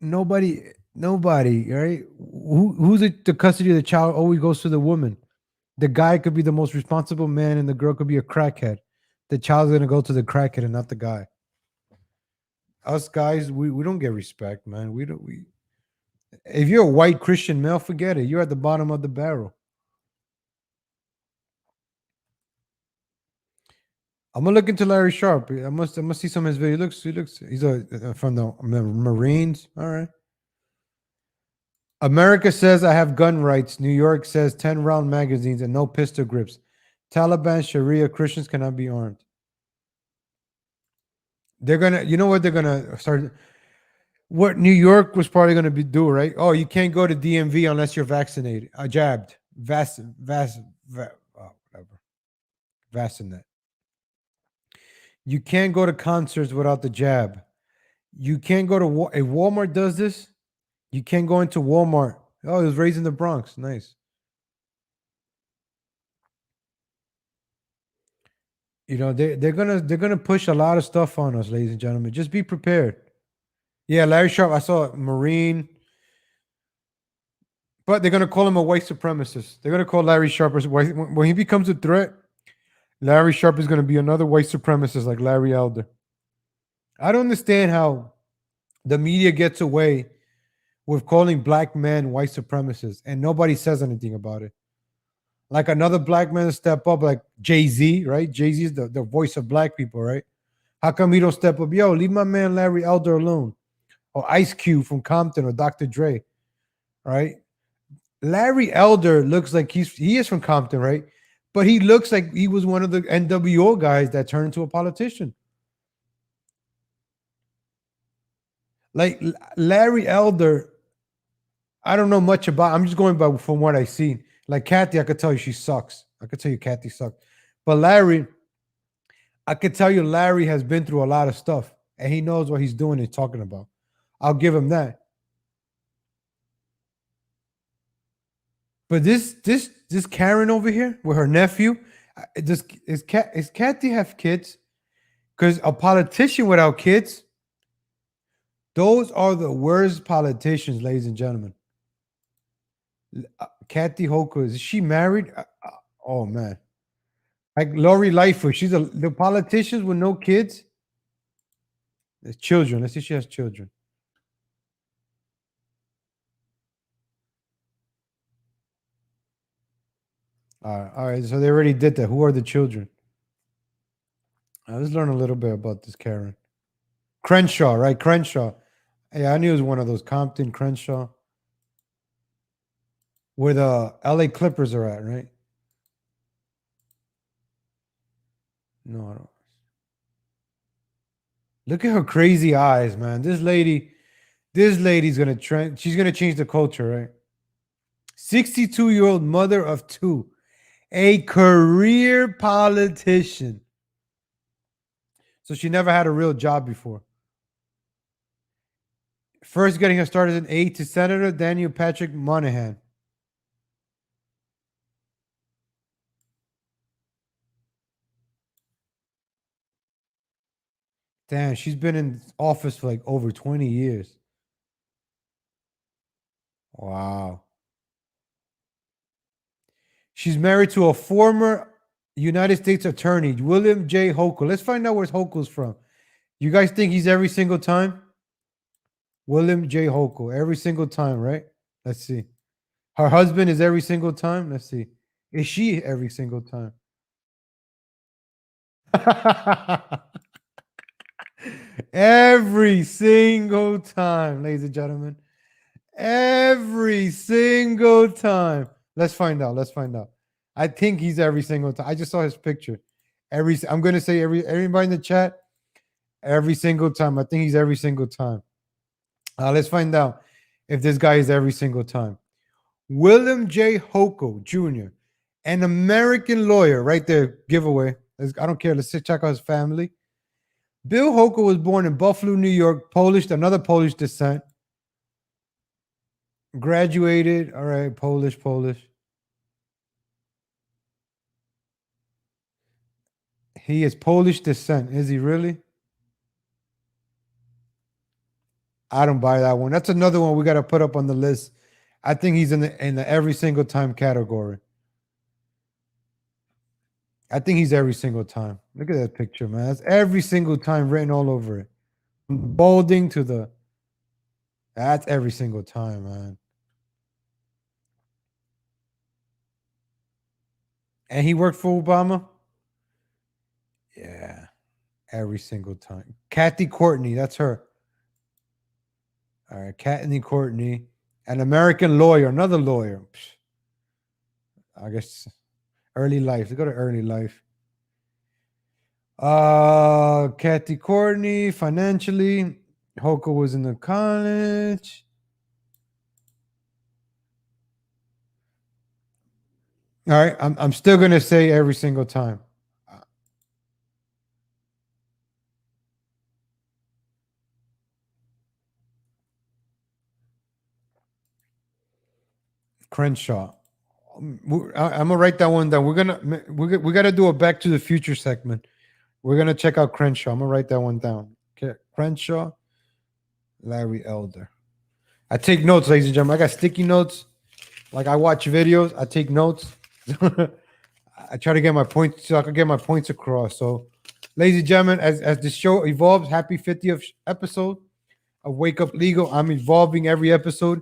Nobody Nobody, right? Who's the custody of the child always goes to the woman. The guy could be the most responsible man, and the girl could be a crackhead. The child's gonna go to the crackhead and not the guy. Us guys, we don't get respect, man. We don't. We If you're a white Christian male, forget it. You're at the bottom of the barrel. I'm gonna look into Larry Sharp. I must see some of his videos. He's from the Marines. All right. America says I have gun rights. New York says 10-round magazines and no pistol grips. Taliban, Sharia, Christians cannot be armed. They're gonna, you know what they're gonna start? What New York was probably gonna do, right? Oh, you can't go to DMV unless you're vaccinated, jabbed, whatever, vaccinate. You can't go to concerts without the jab. You can't go to if Walmart does this, you can't go into Walmart. Oh, it was raised in the Bronx. Nice. You know, they're gonna push a lot of stuff on us, ladies and gentlemen. Just be prepared. Yeah, Larry Sharp, I saw a Marine, but they're gonna call him a white supremacist. They're gonna call Larry Sharp white when he becomes a threat. Larry Sharp is gonna be another white supremacist like Larry Elder. I don't understand how the media gets away with calling black men white supremacists and nobody says anything about it. Like another black man step up, like Jay-Z, right? Jay-Z is the voice of black people, right? How come he don't step up? Yo, leave my man Larry Elder alone. Or Ice Cube from Compton or Dr. Dre, right? Larry Elder looks like he is from Compton, right? But he looks like he was one of the NWO guys that turned into a politician. Like Larry Elder, I don't know much about. I'm just going by from what I've seen. Like Kathy, I could tell you she sucks. I could tell you Kathy sucks. But Larry, I could tell you Larry has been through a lot of stuff and he knows what he's doing and talking about. I'll give him that. But this Karen over here with her nephew, is Kathy have kids? Because a politician without kids, those are the worst politicians, ladies and gentlemen. Kathy Hochul, is she married? Oh man, like Lori Lightfoot, the politicians with no kids. There's children. Let's see if she has children. All right. So they already did that. Who are the children? Let's learn a little bit about this Karen. Crenshaw, right? Crenshaw. Yeah, I knew it was one of those Compton, Crenshaw, where the LA Clippers are at, right? No, I don't. Look at her crazy eyes, man. This lady's gonna trend. She's gonna change the culture, right? 62-year-old mother of two, a career politician. So she never had a real job before. First getting her started as an aide to Senator Daniel Patrick Moynihan. Damn, she's been in office for like over 20 years. Wow. She's married to a former United States attorney, William J. Hochul. Let's find out where Hochul's from. You guys think he's every single time? William J. Hochul, every single time, right? Let's see. Her husband is every single time. Let's see. Is she every single time? Every single time, ladies and gentlemen. Every single time. Let's find out. Let's find out. I think he's every single time. I just saw his picture. I'm gonna say everybody in the chat, every single time. I think he's every single time. Let's find out if this guy is every single time. William J. Hochul Jr., an American lawyer, right there, giveaway. I don't care. Let's check out his family. Bill Hochul was born in Buffalo, New York, another Polish descent. Graduated, all right, Polish. He is Polish descent. Is he really? I don't buy that one. That's another one we got to put up on the list. I think he's in the every single time category. I think he's every single time. Look at that picture, man. That's every single time written all over it. Bolding to the. That's every single time, man. And he worked for Obama? Yeah. Every single time. Kathy Courtney, that's her. All right, Kathy Courtney. An American lawyer, another lawyer. I guess early life. Let's go to early life. Kathy Courtney, financially. Hoka was in the college. All right, I'm still gonna say every single time. Crenshaw. I'm gonna write that one down. We gotta do a Back to the Future segment. We're gonna check out Crenshaw. I'm gonna write that one down. Okay, Crenshaw, Larry Elder. I take notes, ladies and gentlemen. I got sticky notes. Like I watch videos, I take notes. I try to get my points so I can get my points across. So, ladies and gentlemen, as the show evolves, happy 50th episode of Wake Up Legal. I'm evolving every episode.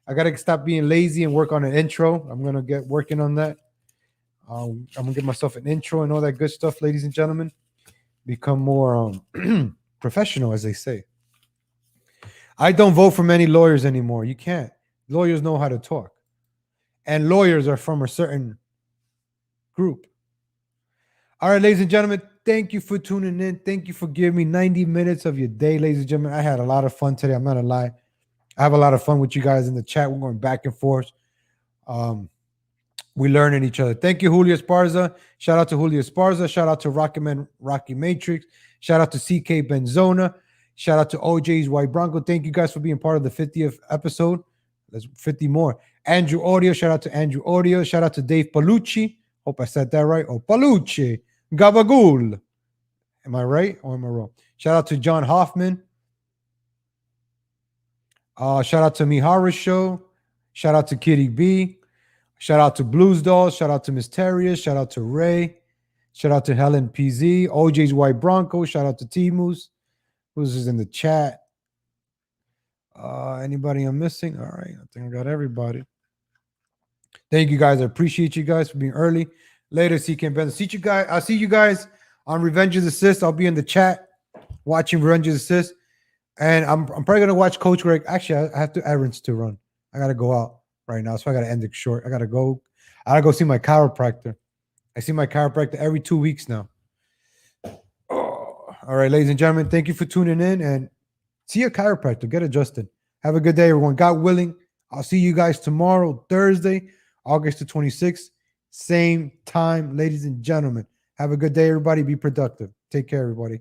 I gotta stop being lazy and work on an intro. I'm gonna get working on that. I'm gonna give myself an intro and all that good stuff, ladies and gentlemen. Become more professional, as they say. I don't vote for many lawyers anymore. You can't. Lawyers know how to talk, and lawyers are from a certain group. All right, ladies and gentlemen, thank you for tuning in. Thank you for giving me 90 minutes of your day, ladies and gentlemen. I had a lot of fun today. I'm not gonna lie. I have a lot of fun with you guys in the chat. We're going back and forth. We learning each other. Thank you, Julio Esparza. Shout out to Julio Esparza. Shout out to Rocketman Rocky Matrix. Shout out to CK Benzona. Shout out to OJ's White Bronco. Thank you guys for being part of the 50th episode. There's 50 more. Andrew Audio. Shout out to Andrew Audio. Shout out to Dave Palucci. Hope I said that right. Oh, Palucci. Gabagool. Am I right or am I wrong? Shout out to John Hoffman. Shout out to Mihara Show. Shout out to Kitty B. Shout out to Blues Dolls. Shout out to Mysterious. Shout out to Ray. Shout out to Helen PZ. OJ's White Bronco. Shout out to T-Moose. Who's in the chat? Anybody I'm missing? All right. I think I got everybody. Thank you guys. I appreciate you guys for being early. Later, CK Ben. See you guys. I'll see you guys on Revenge's Assist. I'll be in the chat watching Revenge's Assist. And I'm probably gonna watch Coach Greg. Actually, I have two errands to run. I gotta go out right now, so I gotta end it short. I gotta go see my chiropractor. I see my chiropractor every 2 weeks now. Oh. All right, ladies and gentlemen, thank you for tuning in and see your chiropractor. Get adjusted. Have a good day, everyone. God willing, I'll see you guys tomorrow, Thursday, August the 26th, same time, ladies and gentlemen. Have a good day, everybody. Be productive. Take care, everybody.